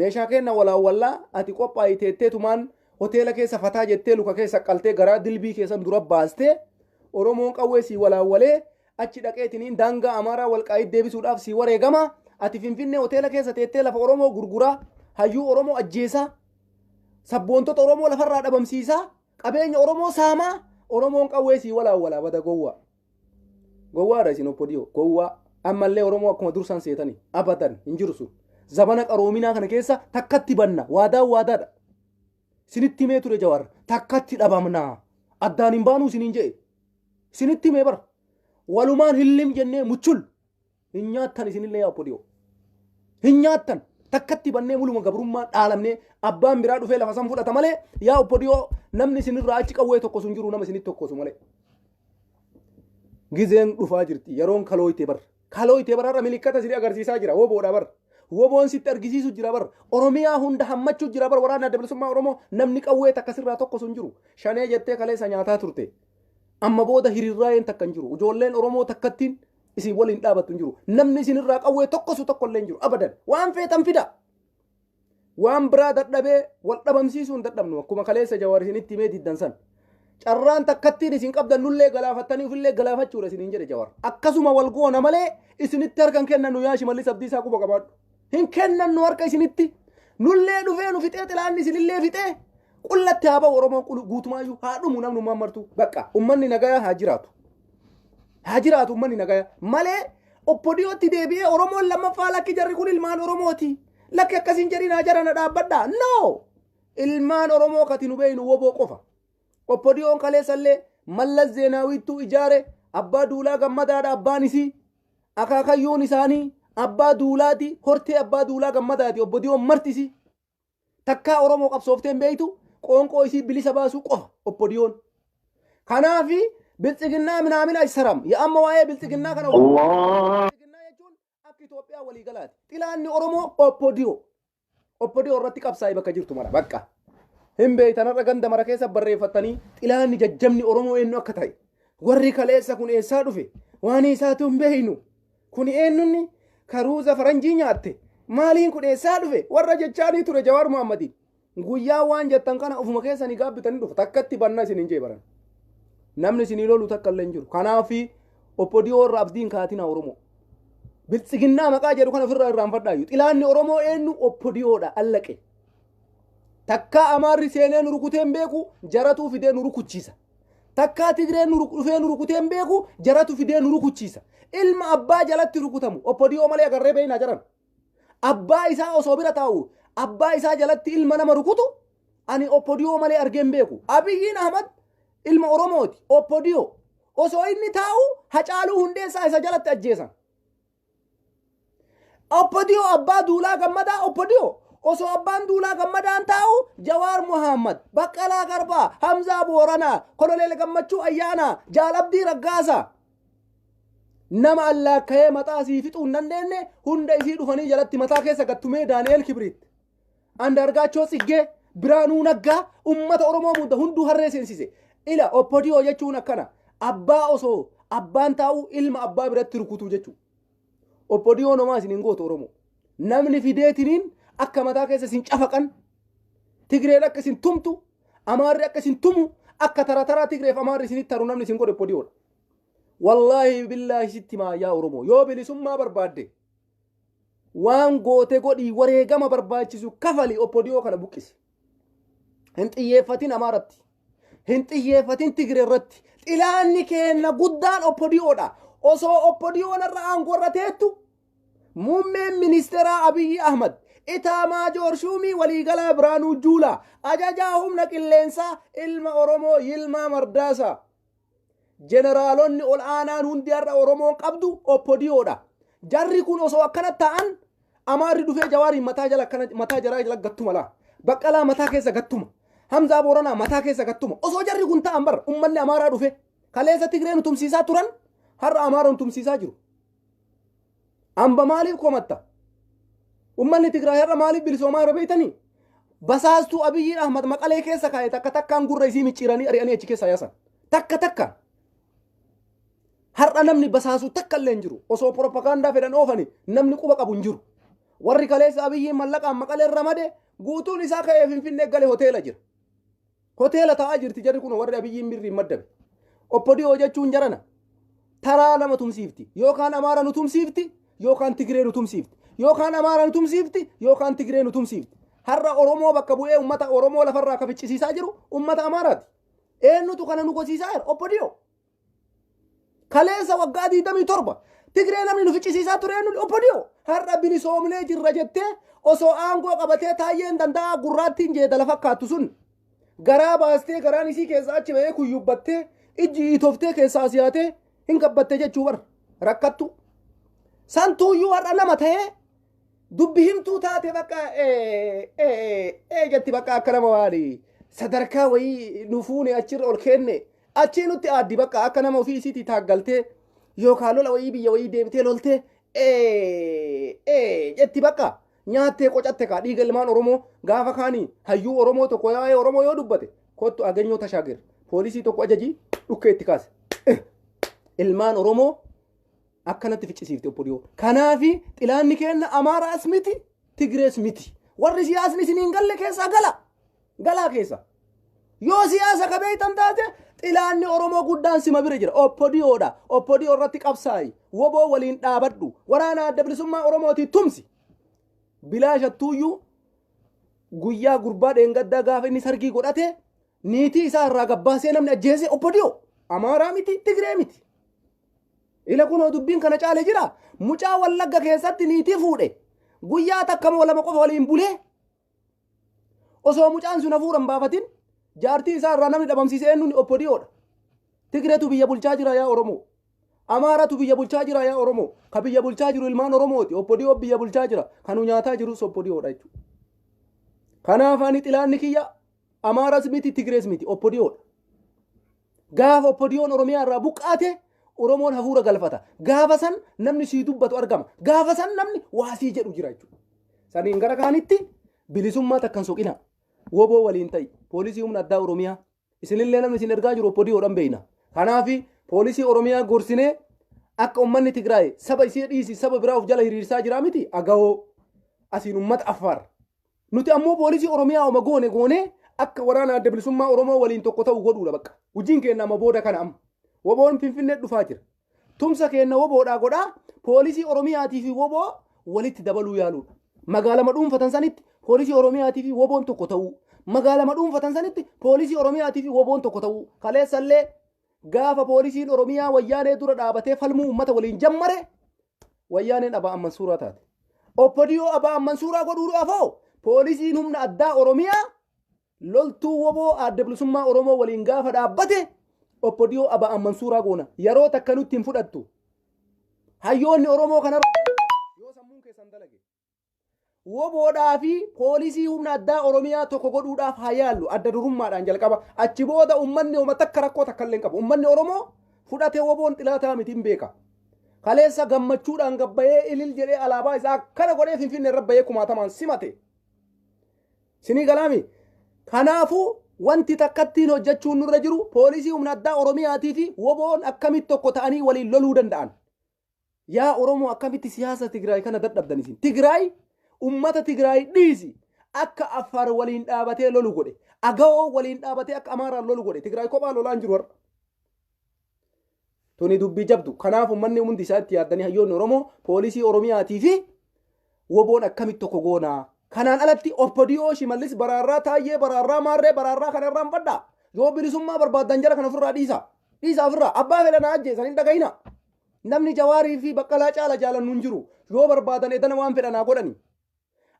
meeshaa kenna walaawwallaa ati qophaa'iteetteetumaan hoteela keessa fataa jettee luka keessa qaltee garaa dilbii keessan dura baastee Oromoon qawwee sii walaawwalee achi dhaqeetiniin daangaa Amaaraa walqaayit deebisuudhaaf sii wareegama ati Finfinnee hoteela keessa teettee lafa Oromoo gurguraa hayyuu Oromoo ajjeesaa sabboontota Oromoo lafarraa dhabamsiisaa qabeenya Oromoo saamaa Oromoon qawwee sii walaawwalaa bada gowwaadha isin oppodiyoo gowwaa ammallee Oromoo akkuma dursaan seetanii abadan hin jiru sun zabana qaroominaa kana keessa takkatti banna waadaadha sinitti himee ture Jawaar takkatti dhabamnaa addaan hin baanuu siniin jedhe sinitti himee bara walumaan hillim jennee muchul hin nyaattan isinillee yaa oppodiyoo hin nyaattan takkatti bannee muluma gabrummaa dhaalamnee abbaan biraa dhufee lafa san fudhata malee yaa oppodiyoo namni isinirraa achi qawwee tokko sun jiru nama isinitti tokkosu malee gizeen dhufaa jirti yeroon kalooyte bara har'a milikkata isinii agarsiisaa jira woboodha bara woboon sitti argisiisu jira bara Oromiyaa hunda hammachuu jira bara waraana adda bilisummaa Oromoo namni qawwee takka sirraa tokko sun jiru shanee jettee kaleessa nyaataa turte amma booda hiriirraa'een takka hin jiru ijoolleen oromoo takkattiin isin waliin dhaabattu hin jiru namni isinirraa qawwee tokkosu tokkollee hin jiru abadan waan feetan fida waan biraa dadhabee wal dhabamsiisuu hin dadhabnu akkuma kaleessa Jawaar isinitti himee diddan san carraan takkattiin isin qabdan nullee galaafattanii ofillee galaafachuudha isiniin jedhe Jawaar akkasuma wal goona malee isinitti harkan kennannu yaa Shimallis Abdiisaa quba qabaadhu hin kennannu harka isinitti nullee dhufee nu fixee xilaanni isinillee fixee qullatti haa ba'u oromoon guutumaayyuu haa dhumu namnummaan martu bakka ummanni nagayaa haa jiraatu ummanni nagayaa malee oppodiyootti deebi'ee oromoon lammaffaa lakki jarri kun ilmaan oromooti lakki akkasiin jedhinaa jarana dhaabbadhaa no ilmaan oromoo kati nu beeynu woboo qofa oppodiyoon kaleessallee Mallas Zeenaawittuu ijaare abbaa duulaa gammadaadha abbaan isii akaakayyuun isaanii abbaa duulaati hortee abbaa duulaa gammadaati oppodiyoon martisi takkaa oromoo qabsoofteen beeytu qoonqoo isii bilisa baasuu qofa oppodiyoon kanaafi biltsiginnaa minaamina isaram ya amma waa'ee biltsiginnaa kana biltsiginnaa jechuun akka Itoophiyaa waliigalaati xilaanni oromoo oppodiyoo irratti qabsaa'ee bakka jirtu mara bakka hin beeytanarra ganda mara keessa barreeffattanii xilaanni jajjabni oromoo eenyu akka ta'e warri kaleessa kun eessaa dhufe waan isaatu hin beeynu kun eenyunni karuuza faranjii nyaatte maaliin kun eessaa dhufe warra jechaanii ture Jawaar Muhammadiin guyyaa waan jettan kana ofuma keessanii gaabbitanii dhufu takkatti banna isin hin jeebaran namni isinii lolu takka illee hin jiru kanaafi oppodiyoo irraa abdiin kaatina oromoo biltsiginnaa maqaa jedhu kana ofirraa irraanfadhaayyuu xilaanni oromoo eenyu oppodiyoodha allaqe takka amaarri seenee nu rukuteen beeku jaratu fidee nu rukuchiisa takka tigreen nu dhufee nu rukuteen beeku jaratu fidee nu rukuchiisa ilma abbaa jalatti rukutamu oppodiyoo malee agarree beeyna jaran abbaa isaa osoo bira taa'u abbaa isaa jalatti ilma nama rukutu ani oppodiyoo malee argeen beeku Abiyyiin Ahmad ilma oromooti oppodiyoo osoo inni taa'u Hacaaluu Hundeessaa isa jalatti ajjeesan oppodiyoo abbaa duulaa gammadaa oppodiyoo osoo abbaan duulaa gammadaan taa'u Jawaar Muhammad Baqqalaa Garbaa Hamzaa Booranaa Koloneel Gammachuu Ayyaanaa Jaalabdii Raggaasaa nama allaakayee mataa sii fixuu hin dandeenye hunda isii dhufanii jalatti mataa keessa gattumee Daani'eel Kibriit Andargaachoo Tsiggee Biraanuu Naggaa ummata oromoo mudda hunduu harree seensise ila oppodiyoo jechuun akkana abbaa osoo abbaan taa'u ilma abbaa biratti rukutuu jechuudha oppodiyoo nomaa isin hin gootu oromoo namni fideetiniin akka mataa keessa isin cafaqan tigreen akka isin tumtu amaarri akka isin tumu akka taraa tigreef amaarri isinitti taru namni isin godhe oppodiyoodha wallaahi billaahi sitti maa yaa oromoo yoo bilisummaa barbaadde waan goote godhii wareegama barbaachisu kafali oppodiyoo kana buqqisi hin xiyyeeffatin amaaratti hin xiyyeeffatin tigreerratti xilaanni keenna guddaan oppodiyoodha osoo oppodiyoon irra aangorra teettu muummeen ministeeraa Abiyyi Ahmad Itaamaa Joorshuumii waliigalaa Biraanuu Juulaa ajajaa humna qilleensaa ilma oromoo Yilmaa Mardaasaa generaalonni ol aanaan hundi har'a oromoon qabdu oppodiyoodha jarri kun osoo akkana ta'an amaarri dhufee Jawaariin mataa jaraa jala gattuma laa Baqqalaa mataa keessa gattuma Hamzaa Booranaa mataa keessa gattuma osoo jarri kun ta'an bar ummanni amaaraa dhufe kaleessa tigreen tumsiisaa turan har'a amaaraa tumsiisaa jiru amba maaliif komatta ummanni tigraay har'a maaliif bilisoomaa irra beeytanii basaastuu Abiyyiin Ahmad Maqalee keessa kaa'e takkaan gurra isii micciiranii ari'anii achi keessa yaasan takka har'a namni basaasuu takka illee hin jiru osoo propagaandaa fedhan oofani namni quba qabu hin jiru warri kaleessa Abiyyiin mallaqaan Maqalee ramade guutuun isaa ka'ee Finfinnee gale hoteela jira hoteela taa'aa jirti jarri kun warri Abiyyiin birrii maddabe oppodiyoo jechuun jarana taraa lama tumsiifti yookaan amaara nu tumsiifti yookaan tigree nu tumsiifti yookaan amaara nu tumsiifti yookaan tigree nu tumsiifti har'a oromoo bakka bu'ee ummata oromoo lafarraa kaficcisiisaa jiru ummata amaaraati eenyutu kana nu gosiisaa jira oppodiyoo kaleessa waggaa 27 tigree namni nu ficcisiisaa ture eenyu oppodiyoo har'a bilisoomnee jirra jettee osoo aangoo qabatee taayyeen danda'a gurraattiin jeedala fakkaattu sun garaa baastee garaan isii keessaa achi ba'ee kuyyubbattee ijji itoftee keessaa siyaatee hin gabbatte jechuu bar rakkattu santuuyyuu har'a nama ta'ee dubbi himtuu taate bakka jetti bakka akka nama waali sadarkaa wayii nu fuune achirra ol kenne achii nutti aaddi bakka akka nama ofii isiitii taaggaltee yookaan lola wayii biyya wayii deebitee loltee jetti bakka nyaattee qocatte kaa dhiiga ilmaan oromoo gaafa kaanii hayyuu oromoo tokko yaa'ee oromoo yoo dubbate kottu ageenyoo tashaagir poolisii tokko ajaji dhukkee itti kaase. Ilmaan Oromoo akkanatti ficcisiifte oppodiyoo. Kanaafi xilaanni kenna Amaaraas miti Tigrees miti. Warri siyaasni isiniin galle keessa galaa keessa. Yoo siyaasa kabeeytan taate xilaanni Oromoo guddaan sima bira jira. Oppodiyoodha. Oppodiyoo irratti qabsaayi. Woboo waliin dhaabadhu. Waraana adda bilisummaa Oromootii tumsi. Bilaashattuuyyuu guyyaa gurbaa dheengaddaa gaafa inni sargii godhate niitii isaa irraa gabbaasee namni ajjeese oppodiyoo. Amaaraa miti Tigree miti. Ila kunoo dubbiin kana caale jira. Mucaa Wallagga keessatti niitii fuudhe. Guyyaa takka moo lama qofa waliin bulee. Osoo mucaan sun hafuuran baafatin jaartii isaa irraa namni dhabamsiisee eenyuun oppodiyoodha. Tigreetu biyya bulchaa jira yaa Oromoo. Amaaratu biyya bulchaa jira yaa Oromoo. Ka biyya bulchaa jiru ilmaan Oromooti. Oppodiyoo biyya bulchaa jira. Kanu nyaataa jirus oppodiyoodha jechuudha. Kanaaf ani xilaanni kiyya Amaaras miti Tigrees miti oppodiyoodha. Gaafa oppodiyoon Oromiyaa irraa buqqaate Oromoon hafuura galfata. Gaafa san namni sii dubbatu argama. Gaafa san namni waasii jedhu jira jechuudha. Saniin gara kaanitti bilisummaa takkan soqina. Woboo waliin ta'i. Poolisii humna addaa Oromiyaa. Isinillee namni isin ergaa jiru oppodiyoodhaan beeyna. Kanaafi poolisii Oromiyaa gorsinee akka uummanni Tigraay saba isii dhiisi saba biraa of jala hiriirsaa jira miti agahoo asiin uummata Affaar. Nuti ammoo poolisii Oromiyaa oma goone akka waraana adda bilisummaa Oromoo waliin tokko ta'u godhuudha bakka. Hojiin keenya amma booda kana amma. Woboon Finfinnee dhufaa jira. Tumsa keenya woboodhaa godhaa poolisii Oromiyaatii fi woboo walitti dabaluu yaaluudha. Magaalama dhuunfatan sanitti poolisii Oromiyaatii fi woboon tokko ta'uu. Magaalama dhuunfatan sanitti poolisii Oromiyaatii fi woboon tokko ta'uu. Kaleessallee gaafa poolisiin Oromiyaa wayyaanee dura dhaabatee falmuu uummata waliin jammare wayyaaneen Abaa Mansuuraa taate. Oppodiyoo Abaa Mansuuraa godhuudhaafoo poolisiin humna addaa Oromiyaa loltuu woboo adda bilisummaa Oromoo waliin gaafa dhaabbate oppodiyoo Abaa Mansuuraa goona. Yeroo takka nutti hin fudhattu. Hayyoonni Oromoo kanarra yoo sammuun keessan dalage. Woboodhaa fi poolisii humna addaa Oromiyaa tokko godhuudhaaf haa yaallu adda durummaadhaan jalqaba. Achi booda uummanni uma takka rakkoo takka illee qabu. Uummanni Oromoo fudhatee woboon xilaataa miti hin beeka. Kaleessa gammachuudhaan gabbayee ilil jedhee alaabaa isaa akkana godhee Finfinnee irra bayee kumaatamaan simate. Sinii galaami. Kanaafuu wanti takkattiin hojjechuun nurra jiru poolisii humna addaa Oromiyaatii fi woboon akkamitti tokko ta'anii waliin loluu danda'an. Yaa Oromoo akkamitti siyaasa Tigraay kana dadhabdan isin. Tigraay ummata Tigraay dhiisi akka Affaar waliin dhaabatee lolu godhe. Agahoo waliin dhaabatee akka Amaaraan lolu godhe. Tigraay kophaa lolaan jiru har'a. Tuni dubbii jabdu. Kanaaf uummanni hundi isaa itti yaaddanii hayyoonni Oromoo poolisii Oromiyaatii fi woboon akkamitti tokko goonaa. Kanaan alatti oppodiyoo Shimallis baraarraa Taayyee baraarraa Maarree baraarraa kanarraan fadhaa. Yoo bilisummaa barbaadan jara kana ofirraa dhiisa. Dhiisa ofirraa. Abbaa fedhanaa ajjeesan hin dhagahina. Namni Jawaarii fi Baqqalaa caala jaalannu hin jiru. Yoo barbaadan edana waan fedhanaa godhani.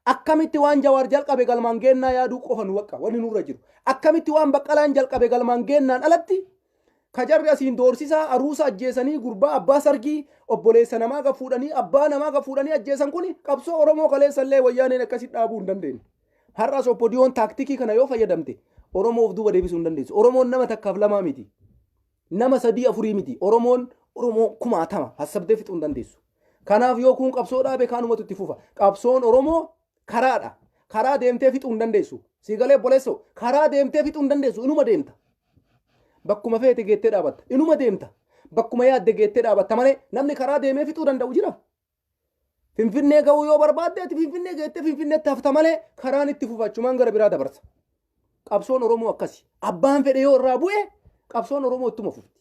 Akkamitti waan Jawaar jalqabe galmaan geennaa yaaduu qofa nu bakka wanni nurra jiru. Akkamitti waan Baqqalaan jalqabe galmaan geennaan alatti kajarri asiin doorsisaa aruusa ajjeesanii gurbaa abbaa sargii obboleessa namaa gafuudhanii abbaa namaa gafuudhanii ajjeesan kuni qabsoo Oromoo kaleessallee wayyaaneen akkasitti dhaabuu hin dandeenye. Har'as oppodiyoon taaktikii kana yoo fayyadamte Oromoo of duuba deebisuu hin dandeessu. Oromoon nama takkaaf lamaa miti. Nama sadii afurii miti. Oromoo kumaatama hassabdee fixuu hin dandeessu. Kanaaf yoo kun qabsoo dhaabe kaanumatu itti fufa. Qabsoon Oromoo karaadha. Karaa deemtee fixuu hin dandeessu. Siigalee obboleessoo karaa deemtee fixuu hin dandeessu. Inuma deemta. Bakkuma feete geettee dhaabatta. Inuma deemta. Bakkuma yaadde geettee dhaabatta malee namni karaa deemee fixuu danda'u jira. Finfinnee ga'uu yoo barbaaddeeti Finfinnee geettee Finfinneetti hafta malee karaan itti fufachumaan gara biraa dabarsa. Qabsoon Oromoo akkasi. Abbaan fedhe yoo irraa bu'e qabsoon Oromoo ittuma fufti.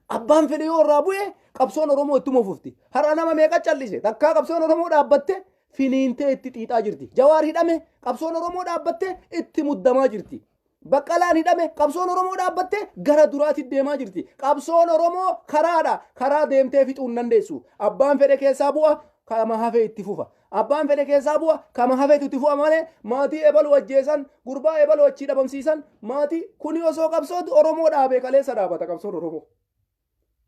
Abbaan fedhe yoo irraa bu'e qabsoon Oromoo ittuma fufti. Har'a nama meeqa callise takkaa qabsoon Oromoo dhaabbatte finiintee itti xiixaa jirti. Jawaar hidhame qabsoon Oromoo dhaabbatte itti muddamaa jirti. Baqqalaan hidhame qabsoon Oromoo dhaabbatte gara duraatti deemaa jirti. Qabsoon Oromoo karaadha. Karaa deemtee fixuu hin dandeessu. Abbaan fedhe keessaa bu'a kama hafee itti fufa. Abbaan fedhe keessaa bu'a kama hafee itti fufa malee maatii ebalu ajjeesan gurbaa ebalu achii dhabamsiisan maatii kuni osoo qabsootu Oromoo dhaabee kaleessa dhaabata qabsoon Oromoo.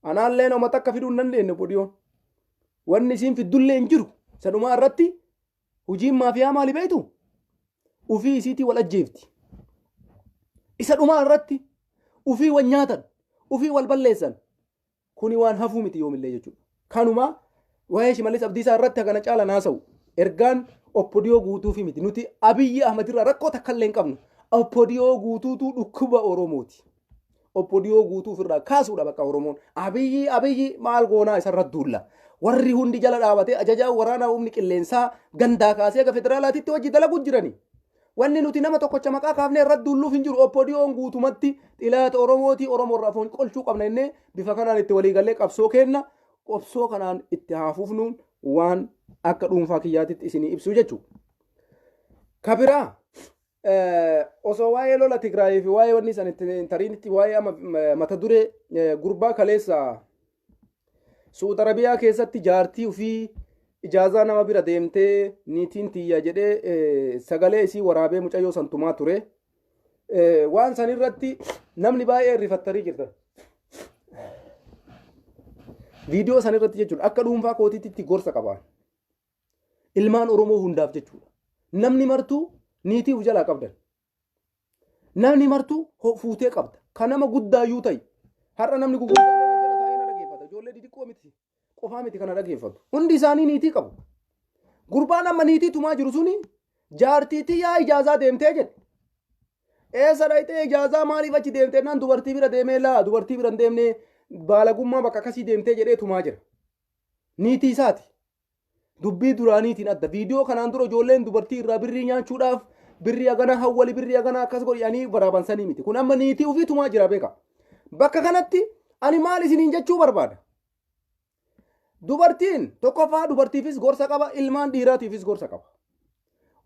Anaallee nama takka fiduu hin dandeenye oppodiyoon. Wanni isiin fiddullee hin jiru. Sanumaa irratti hojiin maafiyaa maali beektu? Ufii isiitii wal ajjeefti. Isa dhumaa irratti ufii wal nyaatan, ufii wal balleessan. Kuni waan hafuu miti yoomillee jechuudha. Kanuma waa'ee Shimallis Abdiisaa irratti kana caala naasa'u. Ergaan oppodiyoo guutuufi miti. Nuti Abiyyi Ahmad irraa rakkoo takka illee hin qabnu. Oppodiyoo guutuutu dhukkuba Oromooti. oppodiyoo guutuu ofirraa kaasuudha bakka Oromoon. Abiyyi maal goonaa isarra duulla. Warri hundi jala dhaabatee ajajaa waraanaa humni qilleensaa gandaa kaasee aga federaalaatitti hojii dalagu jirani. Wanni nuti nama tokkocha maqaa kaafnee irra duulluuf hin jiru. Oppodiyoon guutumatti xilaata Oromooti Oromoorraa foon qolchuu qabna innee bifa kanaan itti walii gallee qabsoo kenna. Qabsoo kanaan itti haafuufnuun waan akka dhuunfaa kiyyaatitti isinii ibsuu jechuudha. Kabiraa osoo waa'ee lola Tigraayii fi waa'ee wanni san tariinitti waa'ee mata duree gurbaa kaleessa Suud Arabiyaa keessatti jaartii ofii ijaazaa nama bira deemtee niitiin tiyya jedhee sagalee isii waraabee mucayyoo santumaa ture. Waan san irratti namni baay'ee rifattarii jirta. Viidiyoo san irratti jechuudha akka dhuunfaa kootiitti gorsa qabaan. Ilmaan Oromoo hundaaf jechuudha. Namni martuu niitii of jalaa qabdan. Namni martuu fuutee qabda. Kan nama guddaayyuu ta'e. Har'a namni gurguddaan jala taa'ee na dhageeffata. Ijoollee xixiqqoo miti. Qofaa miti kana dhageeffatu. Hundi isaanii niitii qabu. Gurbaan amma niitii tumaa jiru suni jaartiitii yaa ijaazaa deemtee jedhe. Eessa dhayxee ijaazaa maaliif achi deemtee naan dubartii bira deemee laa dubartii bira hin deemnee baalagummaa bakka akkasii deemtee jedhee tumaa jira. Niitii isaati. Dubbii duraaniitiin adda. Viidiyoo kanaan dura ijoolleen dubartii irraa birrii nyaachuudhaaf birrii agana hawwali birrii agana akkas godhanii baraabansanii miti. Kun amma niitii ofii tumaa jira beeka. Bakka kanatti ani maal isiniin jechuu barbaada? Dubartiin tokkoffaa dubartiifis gorsa qaba, ilmaan dhiiraatiifis gorsa qaba.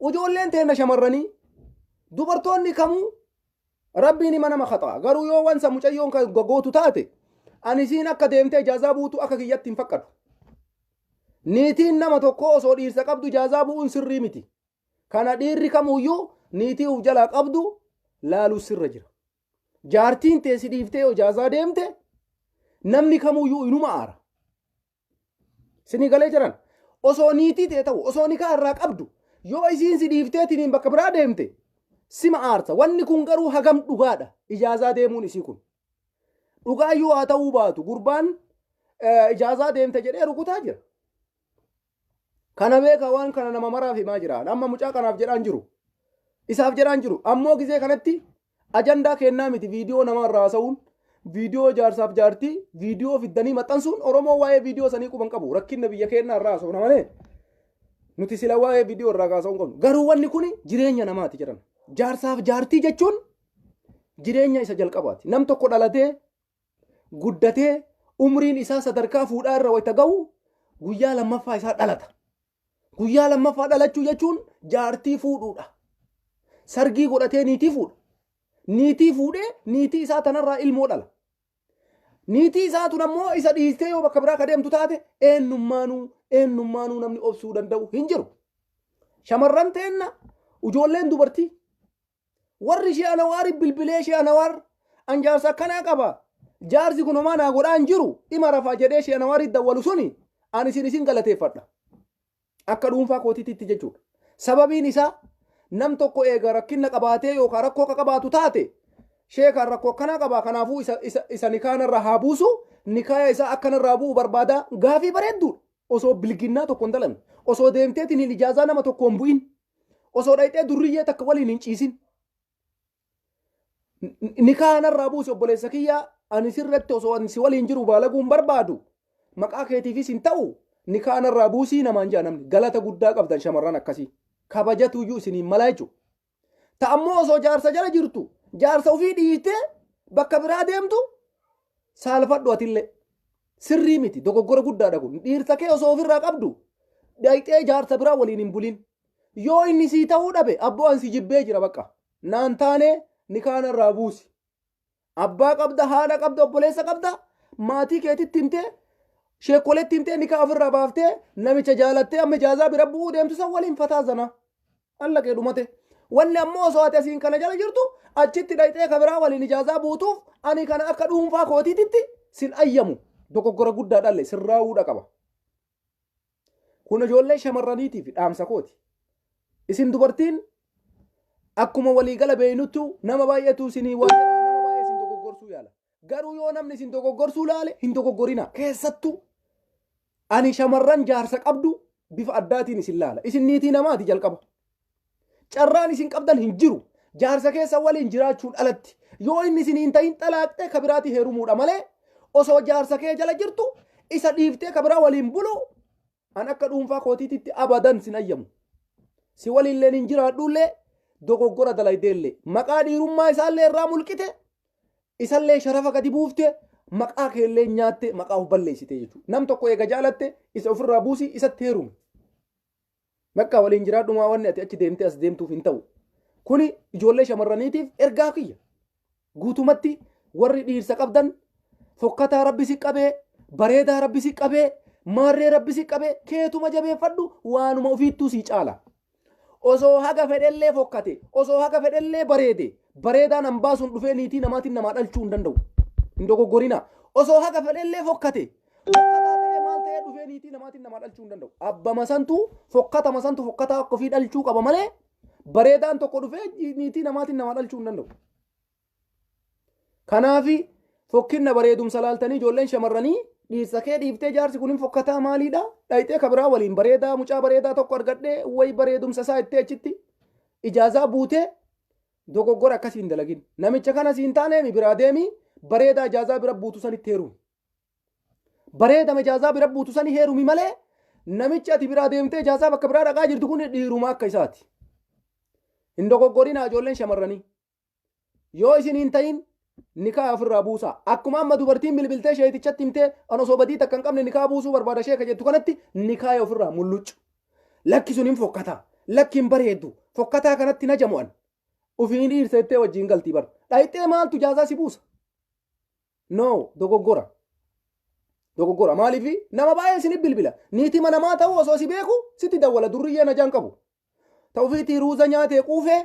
Ijoolleen teenya shamarranii dubartoonni kamuu rabbiin hima nama khaxaa. Garuu yoo wansa mucayyoon gootu taate ani isiin akka deemtee ijaazaa buutu akka kiyyatti hin fakkatu. Niitiin nama tokko osoo dhiirsa qabdu ijaazaa bu'uun sirrii miti. Kana dhiirri kamuyyuu niitii uf jalaa qabdu laaluu sirra jira. Jaartiin teessi dhiiftee ijaazaa deemte namni kamuyyuu inuma aara. Sinii galee jiran osoo niitii ta'e ta'u osoo nikaa irraa qabdu yoo isiin si dhiifteetiin bakka biraa deemte sima aarsa. Wanni kun garuu hagam dhugaadha ijaazaa deemuun isii kun. Dhugaayyuu haa ta'uu baatu gurbaan ijaazaa deemte jedhee rukutaa jira. Kana beeka waan kana nama maraaf himaa jiraan. Amma mucaa kanaaf jedhaan jiru. Isaaf jedhaan jiru. Ammoo gisee kanatti ajandaa kennaa miti viidiyoo nama irraa haasa'uun. Viidiyoo jaarsaaf jaartii viidiyoo fiddanii maxxansuun Oromoo waa'ee viidiyoo sanii quban qabu. Rakkinna biyya keenyaa irraa haasa'u malee. Nuti sila waa'ee viidiyoo irraa haasa'uu qabnu. Garuu wanni kun jireenya namaati jedhan. Jaarsaaf jaartii jechuun jireenya isa jalqabaati. Nam tokko dhalatee guddatee umriin isaa sadarkaa fuudhaa irra wayita ga'u guyyaa lammaffaa isaa dhalata. Guyyaa lammaffaa dhalachuu jechuun jaartii fuudhuudha. Sargii godhatee niitii fuudha. Niitii fuudhee niitii isaa tanarraa ilmoo dhala. Niitii isaatu ammoo isa dhiistee yoo bakka biraa kadeemtu taate eenyummaanuu namni obsuu danda'u hin jiru. Shamarran teenna ijoolleen dubartii warri ishee anawaari bilbilee ishee anawaar anjaarsa akkanaa qaba. Jaarsi kun homaa naa godhaan jiru dhima rafaa jedhee ishee anawaari dawwalu suni ani isin galateeffadha. Akka dhuunfaa kootiitti jechuudha. Sababiin isaa nam tokko eega rakkina qabaatee yookaan rakkoo akka qabaatu taate sheekaan rakkoo akkanaa qabaa kanaafuu isa nikaanarra haa buusu nikaaya isaa akkanarraa bu'u barbaada gaafii bareedduudha. Osoo bilginnaa tokko hin dalanne osoo deemteetiin hin ijaazaa nama tokko hin bu'in osoo dhayxee durriyyee takka waliin hin ciisin. Nikaanarraa buusi obboleessa kiyyaa ani sirratti osoo si waliin jiru baalaguun barbaadu maqaa keetiifis hin ta'u. Nikaanarraa buusii namaan jaa namni galata guddaa qabdan shamarran akkasii kabajatuyyuu isiniin malaa jechuudha. Ta'ammoo osoo jaarsa jala jirtu jaarsa ofii dhiitee bakka biraa deemtu saalfadhu atillee sirrii miti dogoggora guddaadha kun. Dhiirsa kee osoo ofirraa qabdu dhayxee jaarsa biraa waliin hin bulin. Yoo inni sii ta'uu dhabe abboo ansi jibbee jira bakka naan taanee nikaanarraa buusi. Abbaa qabda haadha qabda obboleessa qabda maatii keetitti himtee. Sheekoleetti himtee nikaa ofirraa baaftee namicha jaalattee amma ijaazaa bira bu'uu deemtu san waliin fataazana. Allaqee dhumate. Wanni ammoo osoo ati asiin kana jala jirtu achitti dhayxee kabiraa waliin ijaazaa buutuuf ani kana akka dhuunfaa kootiititti sin ayyamu. Dogoggora guddaa dhalle sirraa'uudha qaba. Kun ijoollee shamarraniitiif dhaamsa kooti. Isin dubartiin akkuma waliigala beeynutti nama baay'eetu isinii waan jedhamu nama baay'ee isin dogoggorsuu yaala. Garuu yoo namni isin dogoggorsuu laale hin dogoggorina. Keessattuu ani shamarran jaarsa qabdu bifa addaatiin isin laala. Isin niitii namaati jalqaba. Carraan isin qabdan hin jiru. jaarsa keessa waliin jiraachuun alatti yoo inni isiniin ta'in xalaaqxee kabiraati heerumuudha malee osoo jaarsa kee jala jirtu isa dhiiftee kabiraa waliin bulu an akka dhuunfaa kootiititti abadan sin ayyamu si waliillee hin jiraadhullee dogoggora dalaydeellee maqaa dhiirummaa isaallee irraa mulqite isallee sharafa gadi buufte maqaa keellee nyaatte maqaa of balleessite jechuudha nam tokko eega jaalatte isa ofirraa buusi isatti heerume makka waliin jiraadhumaa wanni ati achi deemtee as deemtuuf hin ta'u kuni ijoollee shamarraniitiif ergaa kiyya guutumatti warri dhiirsa qabdan fokkataa rabbi si qabee bareedaa rabbi si qabee maarree rabbi si qabee keetuma jabeeffadhu waanuma ofiittuu si caala osoo haga fedhellee fokkate osoo haga fedhellee bareedaan hambaasuun dhufee niitii namaatiin namaa dhalchuu hin danda'u hin dogoggorina osoo haga fedhellee fokkate fokkataa ta'ee maal ta'ee dhufee niitii namaatiin namaa dhalchuu hin danda'u abbama santu fokkataa akka ofii dhalchuu qaba malee bareedaan tokko dhufee niitii namaatiin namaa dhalchuu hin danda'u kanaafi fokkinna bareedumsa laaltanii ijoolleen shamarranii dhiirsa kee dhiiftee jaarsi kun hin fokkataa maaliidha dhayxee kabiraa waliin bareedaa mucaa bareedaa tokko argadhee wayi bareedumsa isaa ittee achitti ijaazaa buutee dogoggora akkasiin dalagin namicha kana siin taaneemi biraa deemi bareedaa ijaazaa bira buutu sanitti heerumi bareedama ijaazaa bira buutu sani heerumi malee namichi ati biraa deemtee ijaazaa bakka biraa dhaqaa jirtu kun dhiiruma akka isaati hin dogoggorina ijoolleen shamarranii yoo isin hin ta'in nikaa ofirraa buusa akkuma amma dubartiin bilbiltee sheetichatti himtee ana sobadii takka hin qabne nikaa buusuu barbaada sheeka jettu kanatti nikaa ofirraa mulluccu lakki sun hin fokkata lakki hin bareeddu fokkataa kanatti na jamu'an ufiin dhiirsettee wajjiin galtii bar dhayxee maaltu ijaazaa si buusa no dogoggora maaliifi nama baay'ee isin bilbila niitii manamaa ta'uu osoo si beeku sitti dawwala durriyyee najaan qabu ta'ufiitii ruuza nyaatee quufee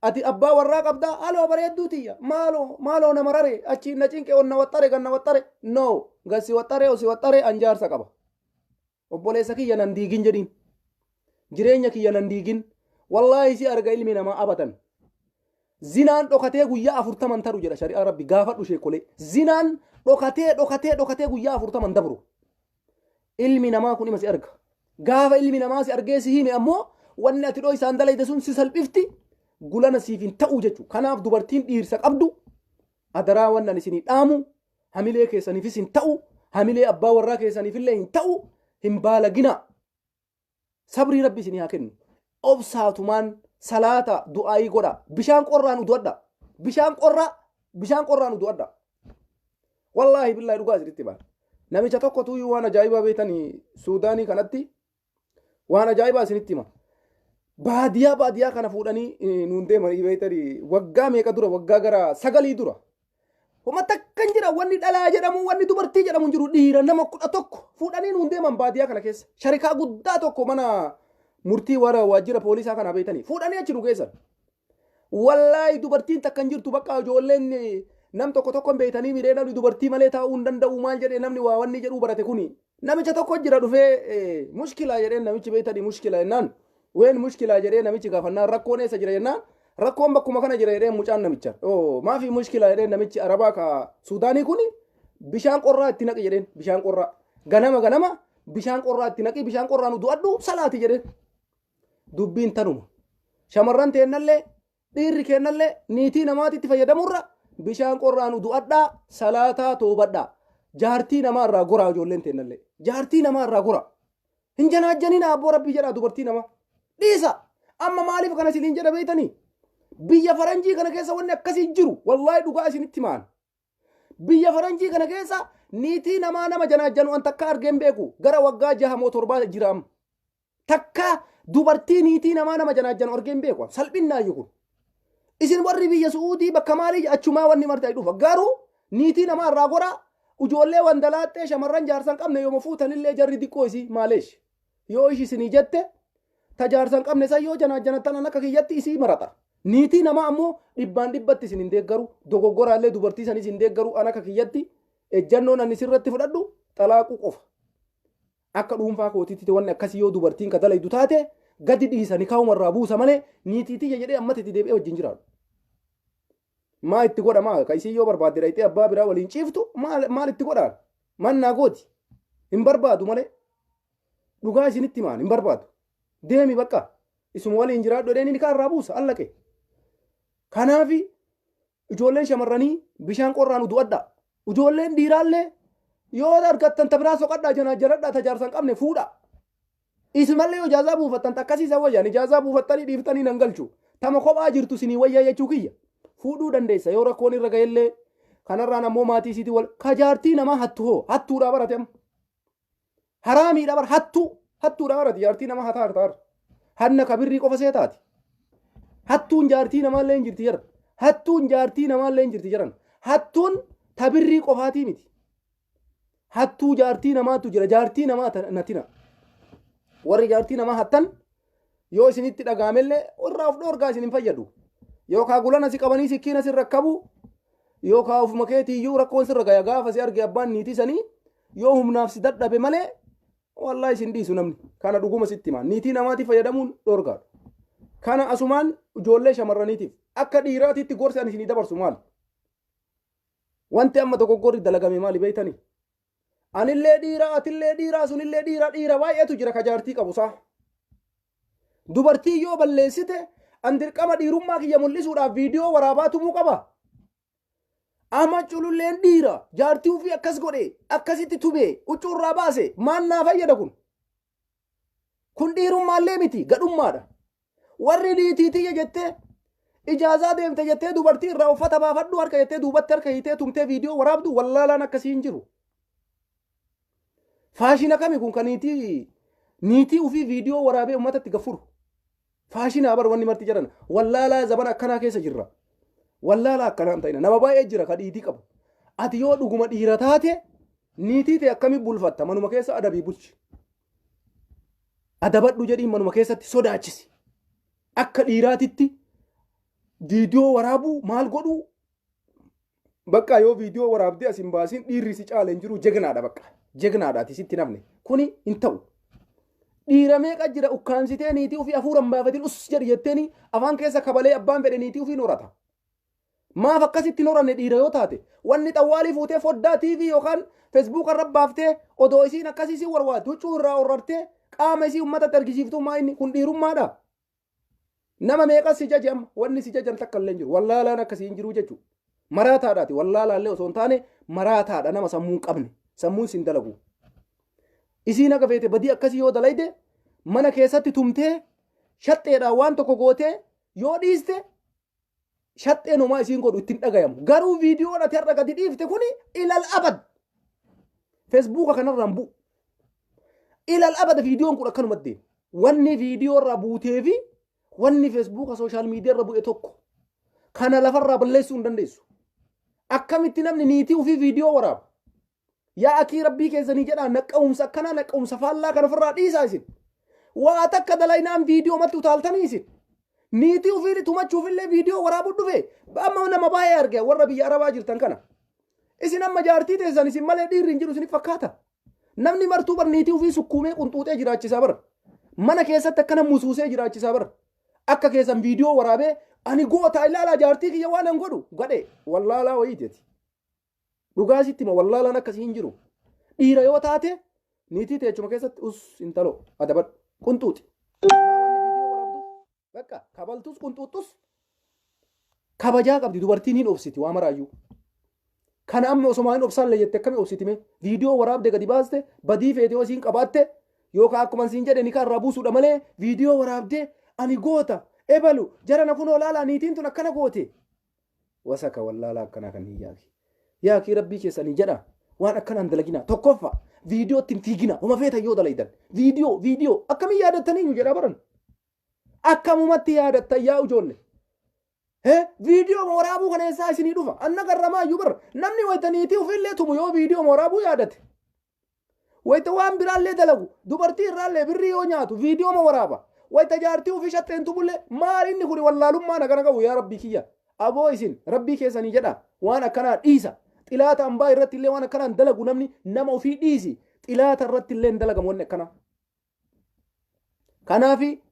ati abbaa warraa qabdaa aloo bareedduu tiyya maaloo nama rare achi na cinqe onna waxxare ganna waxxare no gassi waxxare osi waxxare anjaarsa qaba obboleessa kiyya nan diigin jedhiin jireenya kiyya nan diigin wallaahi si arga ilmi namaa abatan zinaan dhokatee guyyaa 40 taru jedha shari'aa rabbi gaafadhu sheekolee zinaan dhokatee guyyaa 40 dabru ilmi namaa kun ima si arga gaafa ilmi namaa si argee si hime ammoo wanni ati dhoo isaan dalayde sun si salphifti gulana siif hin ta'u jechuudha. Kanaaf dubartiin dhiirsa qabdu adaraa wannan isinii dhaamu hamilee keessaniifis hin ta'u hamilee abbaa warraa keessaniifillee hin ta'u hin baalagina. Sabrii rabbi isinii haa kennu. Obsaatumaan salaata du'aayii godha. Bishaan qorraan udu'adha. Bishaan qorraan udu'adha. Wallaahi billaahi dhugaa isinitti baala. Namicha tokkotu waan ajaa'ibaa beekanii Suudaanii kanatti waan ajaa'ibaa isinitti hima. baadiyyaa kana fuudhanii nuun deemanii beeytanii waggaa meeqa dura waggaa gara 9 dura homa takkan jira wanni dhalaa jedhamu wanni dubartii jedhamu jiru dhiira nama 11 fuudhanii nuun deeman baadiyyaa kana keessa sharikaa guddaa tokko mana murtii waajjira poolisaa kana beeytanii fuudhanii achi nu geessan wallaahi dubartiin takkan jirtu bakka ijoolleen nam tokko beeytanii midhee namni dubartii malee taa'uu hin danda'u maal jedhee namni waa wanni jedhuu barate kuni namicha tokko jira dhufee mushkilaa jedheen namichi beeytanii mushkilaa jennaan وين مشكلة جري نمشي كافنا ركون إيش جرينا ركون بكم كنا جري مجان نمشي ما في مشكلة جري نمشي عربا كسوداني كوني بيشان قرّا تناك جرين بيشان قرّا غنما بيشان قرّا تناكي بيشان قرّا ندوادو صلاة جرين دبين تنوم شمران تينالله دير كينالله نيتي نماتي تفيدا مرة بيشان قرّا ندوادا صلاة توبدا جارتي نما راغورا جولين تينالله جارتي نما راغورا هنجنا جنينا أبو ربي جرا دبرتي نما dhiisa amma maaliif kana isiniin jedha beeytanii biyya faranjii kana keessa wanni akkasii jiru wallaahi dhugaa isinitti maan biyya faranjii kana keessa niitii nama janaajjanu an takka argeen beeku gara waggaa 6 moo 7 jiraam takka dubartii niitii nama janaajjanu argeen beeku salphinnaayyuu kun isin warri biyya suudii bakka maalii achumaa wanni martaa dhufa garuu niitii nama irraa gora ijoollee wandalaattee shamarran jaarsan qabne yooma fuutanillee jarri diqqoo isii maaleesh yoo ishi isinii jette tajaarsan qabne sayyoo janaajjanattan akka kiyyatti isii marata niitii nama ammoo dhibbaan dhibbatti isin hin deeggaru dogoggoraallee dubartii sanis hin deeggaru an akka kiyyatti ejjannoon ani sirratti fudhadhu xalaaquu qofa akka dhuunfaa kootiitti wanni akkasii yoo dubartiin ka dalaydu taate gadi dhiisani kaa'umarraa buusa malee niitiitiyya jedhee ammatti itti deebi'ee wajjin jiraatu maa itti godha maa ka isii yoo barbaadde dhayxee abbaa biraa waliin ciiftu maal itti godhaan mannaa gooti hin barbaadu malee dhugaa isinitti maan hin barbaadu deemi bakka isuma waliin jiraadhu dheeni ni kaarraa buusa allaqe Kanaafi ijoolleen shamarranii bishaan qorraan udu'adha. Ijoolleen dhiiraallee yoo argattan tabiraa soqadhaa jaradhaa tajaarsan qabne fuudha. Isimallee yoo jaazaa buufattan takkasiisa wayyaan ijaazaa buufattanii dhiiftanii nan galchu. Tama kophaa jirtu sinii wayyaa jechuu kiyya. Fuudhuu dandeessa yoo rakkoon irra ga'ellee kanarraan ammoo maatii isiitii wal kajaartii namaa hattuudhaa barate amma. Haraamiidha bar hattuudha barate jaartii namaa hataa hanna kabirrii qofa seetaati. Hattuun jaartii namaallee hin jirti jedhan. Hattuun jaartii namaallee hin jirti jedhan. Hattuun tabirrii qofaatii miti. Hattuu jaartii namaatu jira. Jaartii namaa natina. Warri jaartii namaa hattan yoo isinitti dhagaamellee irraa of dhoorgaa isin hin fayyadu. Yookaan gulana si qabanii sikkiina sirra qabu yookaan ofuma keetiiyyuu rakkoon sirra gaya gaafa si arge abbaan niitii sanii yoo humnaaf si dadhabe malee wallahi isin dhiisu namni. Kana dhuguma sitti himaa. Niitii namaatiif fayyadamuun dhoorgaadha. Kana asumaan ijoollee shamarraniitiif akka dhiiraatiitti gorsi ani isinii dabarsu maali? Wanti amma dogoggorri dalagame maali beeytanii? Anillee dhiiraa, atillee dhiiraa, sunillee dhiira baay'eetu jira ka jaartii qabu saa. Dubartii yoo balleessite an dirqama dhiirummaa kiyya mul'isuudhaaf viidiyoo waraabaa tumuu qaba. Amma cululleen dhiira jaartii ofii akkas godhe akkasitti tubee huccuurraa baase maan naa fayyada kun? Kun dhiirummaallee miti gadhummaadha. Warri niitiitiyya jettee ijaazaa deemte jettee dubartii irraa uffata baafadhu harka jettee duubatti harka hiitee tumtee viidiyoo waraabdu wallaalaan akkasii hin jiru. Faashina kami kun kan niitii ofii viidiyoo waraabee uummatatti gaffuru. Faashina bar wanni marti jedhan wallaalaa zabana akkanaa keessa jirra. Wallaalaa akkanaa hin ta'ina nama baay'ee jira ka dhiitii qabu. Ati yoo dhuguma dhiira taate niitii ta'e akkamii bulfatta manuma keessa adabii bulchi. Adabadhu jedhiin manuma keessatti sodaachisi. Akka dhiiraatitti viidiyoo waraabuu maal godhuu bakka yoo viidiyoo waraabdee asin baasin dhiirri si caala hin jiru jegnaadha bakka jegnaadhaati sitti namne kuni hin ta'u. Dhiira meeqa jira ukkaansitee niitii ofii hafuuran baafatiin us jedhi jetteeni afaan keessa kabalee abbaan fedhe niitii ofii norata. Maaf akkasitti noranne dhiira yoo taate wanni xawwaalii fuutee foddaa TV yookaan Facebook irra baaftee odoo isiin akkasii si warwaatti huccuu irraa orrartee qaama isii uummatatti argisiiftuu maa inni kun dhiirummaadha. Nama meeqa si jaje amma wanni si jajan takka illee hin jiru wallaalaan akkasii hin jiru jechuudha. Maraataadhaati wallaalaallee osoo hin taane maraataadha nama sammuu hin qabne sammuun sin dalagu. Isiin akka feete badii akkasii yoo dalayde mana keessatti tumtee shaxxeedhaan waan tokko gootee yoo dhiiste shaxxeen homaa isiin godhu ittiin dhagayamu. Garuu viidiyoon ati har'a gadi dhiifte kuni ilal abad. Feesbuuka kanarraan bu'u. Ilal abad viidiyoon kun akkanumatti deema. Wanni viidiyoo irraa buutee fi wanni feesbuuka sooshaal miidiyaa irra bu'e tokko kana lafarraa balleessuu hin dandeessu. Akkamitti namni niitii ofii viidiyoo waraaba? Yaa akii rabbii keessanii jedhaa naqqa'umsa akkanaa naqqa'umsa faallaa kan ofirraa dhiisaa isin. Waa takka dalaynaan viidiyoo matti utaaltanii isin. Niitii ofii tumachuufillee viidiyoo waraabuu dhufe amma nama baay'ee arge warra biyya arabaa jirtan kana. Isin amma jaartii teessan isin malee dhiirri hin jiru isiniif fakkaata. Namni martuu bar niitii ofii sukkuumee qunxuuxee jiraachisaa bara. Mana keessatti akkana musuusee jiraachisaa bara. Akka keessan viidiyoo waraabee ani goota ilaalaa jaartii kiyya waan hin godhu gadhe wallaalaa wayiiteeti. Dhugaa sitti ma wallaalaan akkasii hin jiru. Dhiira yoo taate niitii teechuma keessatti us intalo adabadhu qunxuuxi. Bakka kabaltus qunxuuxus kabajaa qabdi dubartiin hin obsiti waa maraayyuu. Kana amma osoo hin obsaallee jette akkamii obsitime viidiyoo waraabde gadi baaste badii feete yoo isiin qabaatte yookaan akkuma siin jedhe ni karraa buusuudha malee viidiyoo waraabde ani goota ebalu jarana kun olaalaa niitiin tun akkana goote. Wasaka wallaalaa akkana kan hin yaaki. Yaaki rabbii keessanii jedha waan akkanaan dalagina tokkoffa viidiyoo ittiin fiigina homa feetan yoo dalaydan viidiyoo akkamii yaadattanii jedha baran. Akkamumatti yaadattan yaa ijoolle. Viidiyoo waraabuu kana eessaa isinii dhufa anna garramaayyuu bar namni waytaniitii ofillee tumu yoo viidiyoo waraabuu yaadate. Wayta waan biraallee dalagu dubartii irraallee birrii yoo nyaatu viidiyoo waraaba. Wayta jaartii ofii shaxxeen tumulle maal inni kun wallaalummaa nagana qabu yaa rabbii kiyya. Aboo isin rabbii keessanii jedha waan akkanaa dhiisa. Xilaata hambaa irratti illee waan akkanaan dalagu namni nama ofii dhiisi. Xilaata irratti illee hin dalagamu wanni akkanaa. Kanaafi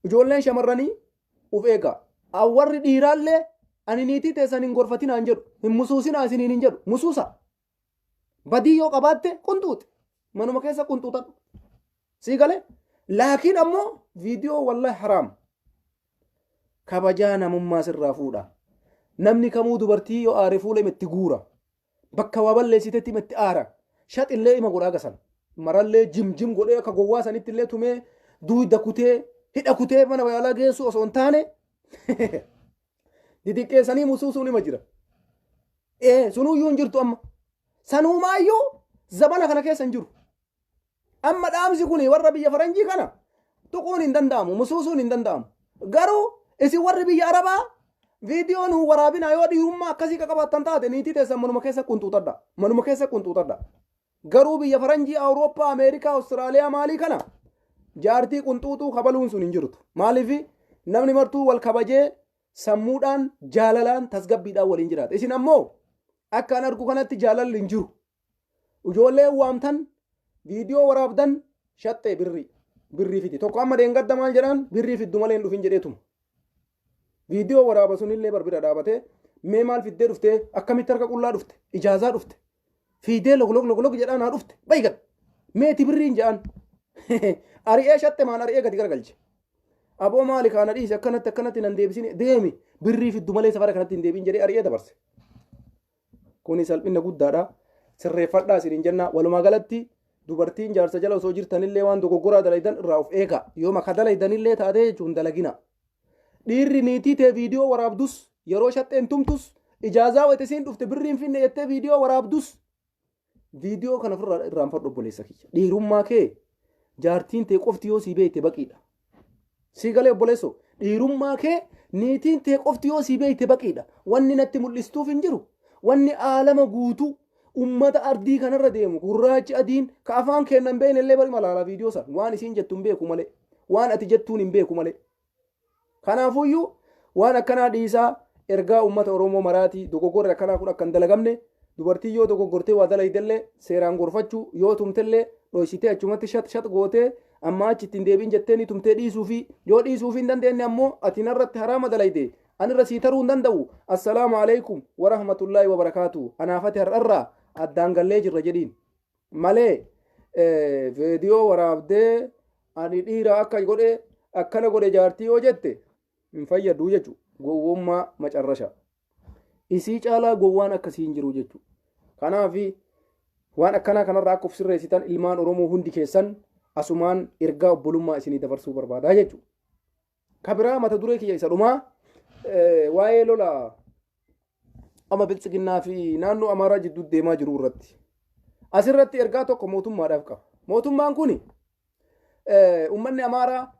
ijoolleen shamarranii uf eegaa. Warri dhiiraallee ani niitii teessan hin gorfatinaa hin jedhu. Hin musuusinaa isiniin hin jedhu. Musuusa. Badii yoo qabaatte qunxuuxi. Manuma keessa qunxuuxadhu. Sii galee? Laakiin ammoo viidiyoo wallahi haraam. kabajaa namummaa sirraa fuudha. Namni kamuu dubartii yoo aare fuula itti guura. Bakka waa balleessitetti itti aara. Shaxillee ima godhaa gasan. Marallee jim godhee akka gowwaa sanitti illee tumee duuda kutee hidha kutee mana yaalaa geessu osoo hin taane didiqqeessanii musuusuun ima jira. Sunuyyuu hin jirtu amma. Sanumaayyuu zabana kana keessa hin jiru. Amma dhaamsi kun warra biyya faranjii kana tuquun hin danda'amu, musuusuun hin danda'amu. Garuu isin warri biyya Arabaa viidiyoon waraabinaa yoo dhiirummaa akkasii qabaattan taate niitii teessan manuma keessa qunxuutadha. Manuma keessa qunxuutadha. Garuu biyya faranjii Awurooppaa, Ameerikaa, Awustiraaliyaa maalii kana jaartii qunxuutuu kabaluun sun hin jirtu. Maaliif namni martuu wal kabajee sammuudhaan jaalalaan tasgabbiidhaan waliin jiraata. Isin ammoo akkaan argu kanatti jaalalli hin jiru. Ijoollee waamtan viidiyoo waraabdan shaxxee birrii fiti. Tokko amma deengadda maal jedhaan birrii fiddu malee hin dhufin jedheetuma. Viidiyoo waraaba sunillee barbira dhaabatee mee maal fiddee dhuftee akkamitti harka qullaa dhufte ijaazaa dhufte fiidee log jedhaan haa dhufte baygan meeti birriin jedhaan ari'ee shaxxe maan ari'ee gadi garagalche. Aboo maali kaana dhiise akkanatti nan deebisine deemi birrii fiddu malee safara kanatti hin deebiin jedhee ari'ee dabarse. Kuni salphina guddaadha. Sirreeffadhaa isiniin jenna. Walumaa galatti dubartiin jaarsa jala osoo jirtanillee waan dogoggoraa dalaydan irraa of eega. Yoo maka dalaydanillee taatee jechuun dalagina. Dhiirri niitii ta'e viidiyoo waraabdus yeroo shaxxeen tumtus ijaazaa wayite isiin dhufte birriin finne jettee viidiyoo waraabdus viidiyoo kana irraan fadhu obboleessa kiyya. Dhiirummaa kee jaartiin ta'e qofti yoo sii beekte baqiidha. Sii galee obboleessoo dhiirummaa kee niitiin ta'e qofti yoo sii beekte baqiidha. Wanni natti mul'istuuf hin jiru. Wanni aalama guutuu ummata ardii kanarra deemu gurraachi adiin ka afaan kennan beekne illee bari malaala viidiyoo san waan isiin jettu hin beeku malee waan ati jettuun hin beeku malee. Kanaafuyyuu waan akkanaa dhiisaa ergaa ummata Oromoo maraatii dogoggorri akkanaa kun akka hin dalagamne dubartii yoo dogoggortee waa dalaydellee seeraan gorfachuu yoo tumtellee dhoysitee achumatti shat gootee amma achitti hin deebiin jettee ni tumtee dhiisuufi yoo dhiisuufi hin dandeenye ammoo ati narratti haraama dalayde anirra sii taruu hin danda'u. Assalaamu alaikum wa rahmatullaahi wa barakaatu. Anaafati har'arraa addaan gallee jirra jedhiin malee viidiyoo waraabdee ani dhiira akka godhe akkana godhe jaartii yoo jette hin fayyadu jechuudha. Gowwummaa macarrasha. Isii caalaa gowwaan akkasii hin jiru jechuudha. Kanaaf waan akkanaa kanarraa akka of sirreessitan ilmaan Oromoo hundi keessan asumaan ergaa obbolummaa isinii dabarsuu barbaadaa jechuudha. Kabiraa mata duree kiyya isa dhumaa waa'ee lola amma biltsiginnaa fi naannoo Amaaraa jidduu deemaa jiru irratti. Asirratti ergaa tokko mootummaadhaaf qaba. Mootummaan kun uummanni Amaaraa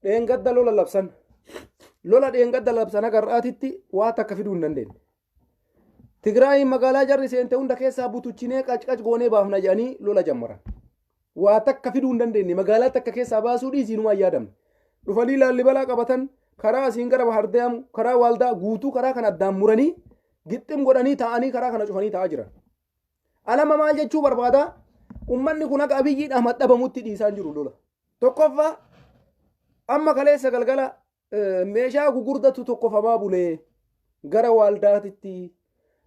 dheengadda lola labsan. Lola dheengadda labsan agarraatitti waa takka fiduu hin dandeenye. Tigraay magaalaa jarri seente hunda keessaa butuchinee qac goonee baafna jedhanii lola jammaran. Waa takka fiduu hin dandeenye magaalaa takka keessaa baasuu dhiisiinuma yaadamne. Dhufanii Laallibalaa qabatan karaa asiin gara bahar deemu karaa waaldaa guutuu karaa kana addaan muranii gixxim godhanii taa'anii karaa kana cufanii taa'aa jiran. Alama maal jechuu barbaada? Uummanni kun akka abiyyiidhaan madhabamutti dhiisaan jiru lola. Tokkoffaa amma kaleessa galgala meeshaa gugurdatu tokkofamaa bulee gara waaldaatitti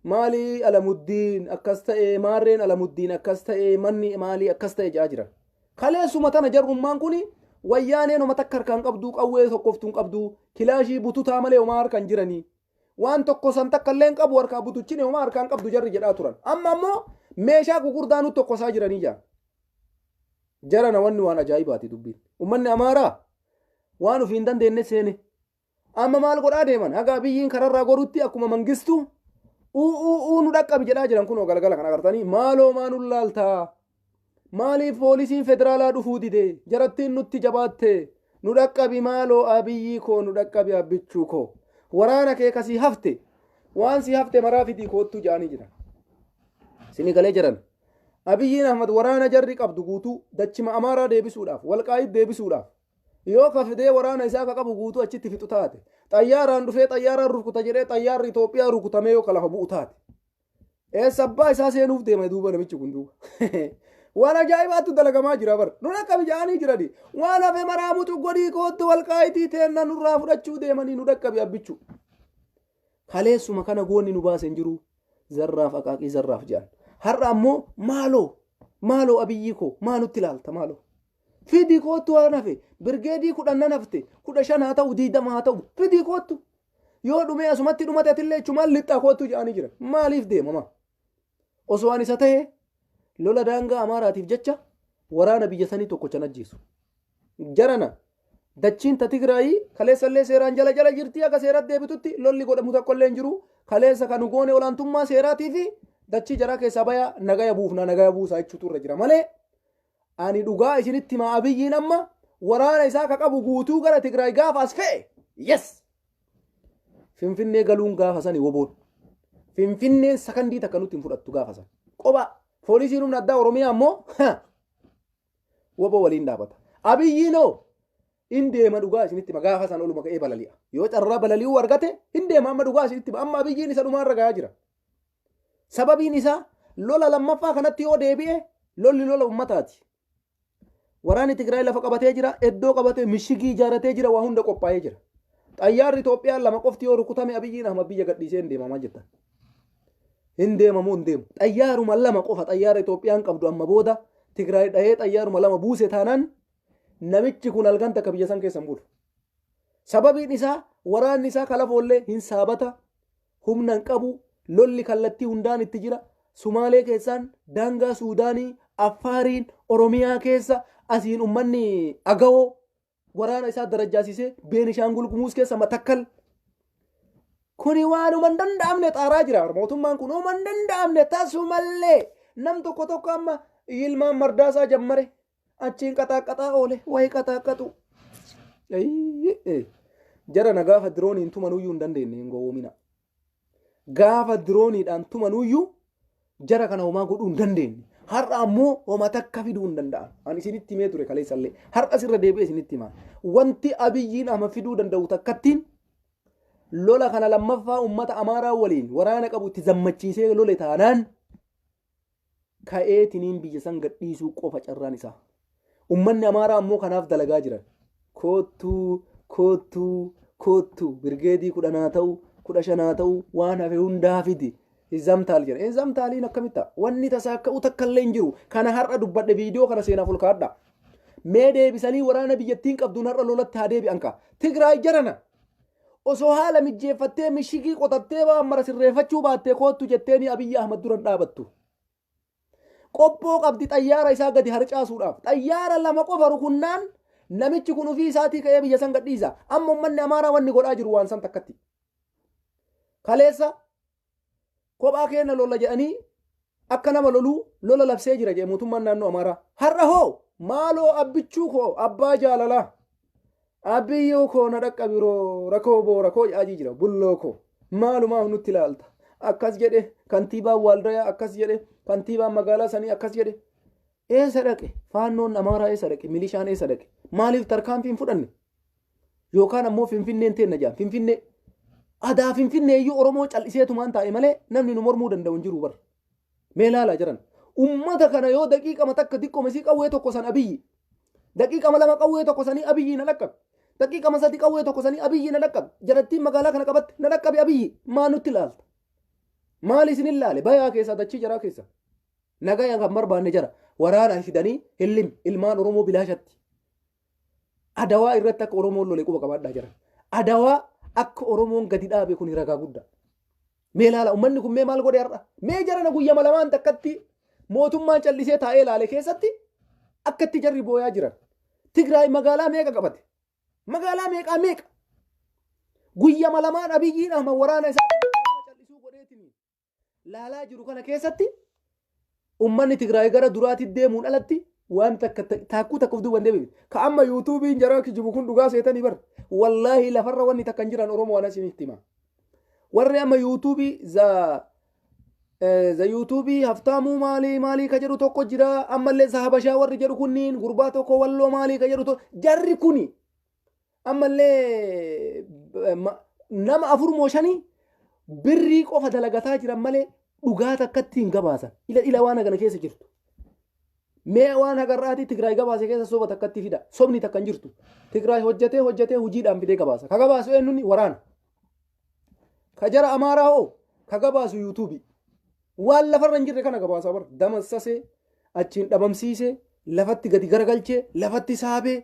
maali Alamuddiin akkas ta'e maarreen Alamuddiin akkas ta'e manni maali akkas ta'e jaa jiran. Kaleessuma tana jarrummaan kun wayyaaneen oma takka harkaan qabdu qawwee tokkoftuun qabdu kilaashii bututaa malee oma harkaan jiranii waan tokko san takka illee qabu harkaa butuchine oma harkaan qabdu jarri jedhaa turan. Amma ammoo meeshaa gugurdaa nutti tokkosaa jiranii jaa. Jarana wanni waan ajaa'ibaati dubbiin. Uummanni Amaaraa waan ofiin dandeenye seene. Amma maal godhaa deeman haga biyyiin kararraa gorutti akkuma mangistu nu dhaqqabi jedhaa jiran kunoo galgala kan agartanii maaloo maanun laaltaa. Maaliif poolisiin federaalaa dhufuu dide jarattiin nutti jabaatte nu dhaqqabi maaloo abiyyi koo nu dhaqqabi abbichuu koo waraana kee kasii hafte waan si hafte maraafidii koottu jaanii jiran. Sini galee jiran Abiyyiin Ahmad waraana jarri qabdu guutuu dachima Amaaraa deebisuudhaaf walqaayit deebisuudhaaf yoo kafidee waraana isaa ka qabu guutuu achitti fixu taate xayyaaraan dhufee xayyaaraan rukuta jedhee xayyaarri Itoophiyaa rukutamee yoo kalafa bu'u taate sabbaa isaa seenuuf deema duuba namichi kun duuba. Waan ajaa'ibaatu dalagamaa jira bar nu dhaqqabi jaanii jirani waan hafe maraamutu godhii kootti walqaayitii teenna nurraa fudhachuu deemanii nu dhaqqabi abbichu. Kaleessuma kana goonni nu baasen jiru zarraaf aqaaqii zarraaf jedhan. Har'a ammoo maaloo abiyyi koo maa nutti ilaalta maaloo. Fidii kootti waan hafe birgeedii 10 hafte 15 haa ta'u 20 haa ta'u fidii kootu yoo dhume asumatti dhumate atillee chumaan lixxaa kootu jedhanii jira maaliif deemama osoo ani isa ta'e lola daangaa Amaaraatiif jecha waraana biyya sanii tokkocha ajjeesu jarana dachiin ta Tigraayii kaleessallee seeraan jala jirti akka seeratti deebitutti lolli godhamu tokkollee hin jiru kaleessa kan goone olaantummaa seeraatii fi dachii jaraa keessaa bayaa nagaya buusaa jechuutu irra jira malee ani dhugaa isinitti himaa Abiyyiin amma waraana isaa ka qabu guutuu gara Tigraay gaafa as fe'e yes Finfinnee galuun gaafa sani woboon Finfinneen sakandii takka nutti hin fudhattu gaafa san qoba poolisiin humna addaa Oromiyaa ammoo wobo waliin dhaabata Abiyyiinoo hin deema dhugaa isinitti hima gaafa san oluma ka'ee balali'a yoo carraa balali'uu argate hin deema amma dhugaa isinitti hima amma Abiyyiin isa dhumaarra gahaa jira sababiin isaa lola lammaffaa kanatti yoo deebi'e lolli lola ummataati waraanni Tigraay lafa qabatee jira Hedduu qabatee mishigii ijaaratee jira waa hunda qophaa'ee jira xayyaarri Itoophiyaan lama qofti yoo rukutame Abiyyiin amma biyya gadhiisee hin deemamaa jettan hin deemamu hin deemu xayyaaruma lama qofa xayyaara Itoophiyaan qabdu amma booda Tigraay dhahee xayyaaruma lama buuse taanaan namichi kun halkan takka biyya san keessa hin bulu sababiin isaa waraanni isaa kalafoollee hin saabata humna hin qabu lolli kallattii hundaan itti jira Sumaalee keessaan daangaa Suudaanii Affaariin Oromiyaa keessa asiin ummanni agawoo waraana isaa darajaasisee Beenishaangul Gumuuz keessa Matakkal kuni waanuma hin danda'amne xaaraa jira mootummaan kun uma hin danda'amne tasumallee nam tokko amma ilmaan mardaasaa jammare achiin qaxaaqqaxaa oole wayi qaxaaqqatu jara na gaafa dirooniin tumanuyyuu hin dandeenye hin gowwoomina gaafa dirooniidhaan tumanuyyuu jara kana homaa godhuu hin dandeenye har'a ammoo homa takka fiduu hin danda'an ani isinitti himee ture kaleessallee har'a sirra deebi'ee isinitti himaa wanti Abiyyiin ama fiduu danda'u takkattiin lola kana lammaffaa ummata Amaaraa waliin waraana qabu itti zammachiisee lole taanaan ka'eetiniin biyya san gadhiisuu qofa carraan isaa ummanni Amaaraa ammoo kanaaf dalagaa jiran kootu birgeedii 10 ta'u 15 ta'u waan hafe hundaa fidi zamtaal jedhe zamtaaliin akkamitta wanni tasaa akka utakkallee hin jiru kana har'a dubbadhe viidiyoo kana seenaaf ol kaadha mee deebisanii waraana biyyattiin qabduun har'a lolatti haa deebi'an ka Tigraay jarana osoo haala mijjeeffattee mishigii qotattee waan mara sirreeffachuu baattee koottu jetteeni Abiyyi Ahmad duran dhaabattu qophoo qabdi xayyaara isaa gadi harcaasuudhaaf xayyaara lama qofa rukunnaan namichi kun ofii isaatii ka'ee biyya san gadhiisa amma ummanni Amaaraa wanni godhaa jiru waan san takkatti kaleessa kophaa keenya lola jedhanii akka nama lola labsee jira jedhe mootummaan naannoo Amaaraa har'a hoo maaloo abbichuu koo abbaa jaalalaa abiyyoo koo na dhaqqabiroo rakoo boorakoo jedhaa jira bulloo koo maalumaaf nutti ilaalta akkas jedhe kantiibaan Waaldayaa akkas jedhe kantiibaan magaalaa sanii akkas jedhe eessa dhaqe faannoon Amaaraa eessa dhaqe milishaan eessa dhaqe maaliif tarkaanfii hin fudhanne yookaan ammoo Finfinneen teenna jaan Finfinnee adaa Finfinnee iyyuu Oromoo cal'iseetumaan taa'e malee namni nu mormuu danda'u hin jiru bar mee laalaa jiran ummata kana yoo daqiiqama takka xiqqooma isii qawwee tokko san Abiyyi daqiiqama 2 qawwee tokko sanii Abiyyi na dhaqqabe daqiiqama 3 qawwee tokko sanii Abiyyi na dhaqqabe jarattiin magaalaa kana qabatte na dhaqqabe Abiyyi maa nutti ilaalta maal isin ilaale bayaa keessa dachii jaraa keessa nagaya kan barbaanne jara waraana fidanii ilmaan Oromoo bilaashatti adawaa irratti akka Oromoon lolee quba qabaadhaa jira adawaa akka Oromoon gadi dhaabe kun ragaa guddaa mee laala ummanni kun mee maal godhe har'a mee jarana guyyama lamaan takkatti mootummaan callisee taa'ee ilaale keessatti akkatti jarri booyaa jiran Tigraay magaalaa meeqa qabate magaalaa meeqa guyyama lamaan Abiyyiin Ahmad waraana isaa callisuu godheetini laalaa jiru kana keessatti ummanni Tigraay gara duraatti deemuun alatti waan takkuu takkuuf duuban deebiin ka amma yuutuubiin jaraa kijibu kun dhugaa seetanii bar wallaahi lafarra wanni takkan jiran Oromoo waan isinitti hima warri amma yuutuubii za yuutuubii haftaamuu maalii ka jedhu tokko jira ammallee sahabashaa warri jedhu kunniin gurbaa tokko walloo maalii ka jedhu jarri kuni ammallee nama 4 moo 5 birrii qofa dalagataa jiran malee dhugaa takkatti hin gabaasan ila waan kana keessa jirtu mee waan agarraati Tigraay gabaase keessa soba takkatti fida sobni takkan jirtu Tigraay hojjetee hojiidhaan fidee gabaasa ka gabaasu eenyuuni waraana ka jara Amaaraa hoo ka gabaasu yuutuubii waan lafarra hin jirre kana gabaasa bar damassasee achiin dhabamsiisee lafatti gadi garagalchee lafatti saabee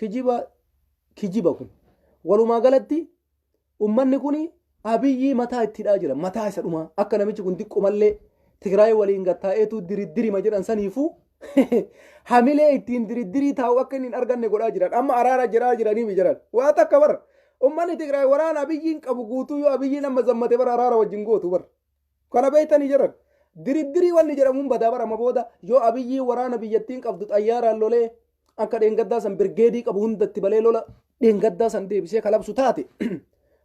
kijiba kun walumaa galatti ummanni kun abiyyi mataa ittidhaa jira mataa isa dhumaa akka namichi kun diqqo mallee Tigraay waliin gattaa'eetu diriddirima jedhan saniifu hamilee ittiin diriddirii taa'u akka inni hin arganne godhaa jiran amma araara jiraniif jiran waa takka bara ummanni Tigraay waraana abiyyiin qabu guutuu yoo abiyyiin amma zammate bara araara wajjin gootu bara kana beeytanii jiran diriddirii wanni jedhamuun badaa bara amma booda yoo abiyyiin waraana biyyattiin qabdu xayyaaraan lolee akka dheengaddaa san birgeedii qabu hundatti balee lola dheengaddaa san deebisee kalabsu taate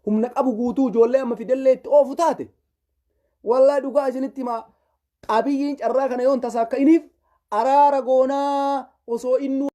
humna qabu guutuu ijoollee amma fidellee itti oofu taate wallahi dhugaa isinitti himaa abiyyiin carraa kana yoon tasaa akka iniif araara goonaa osoo inni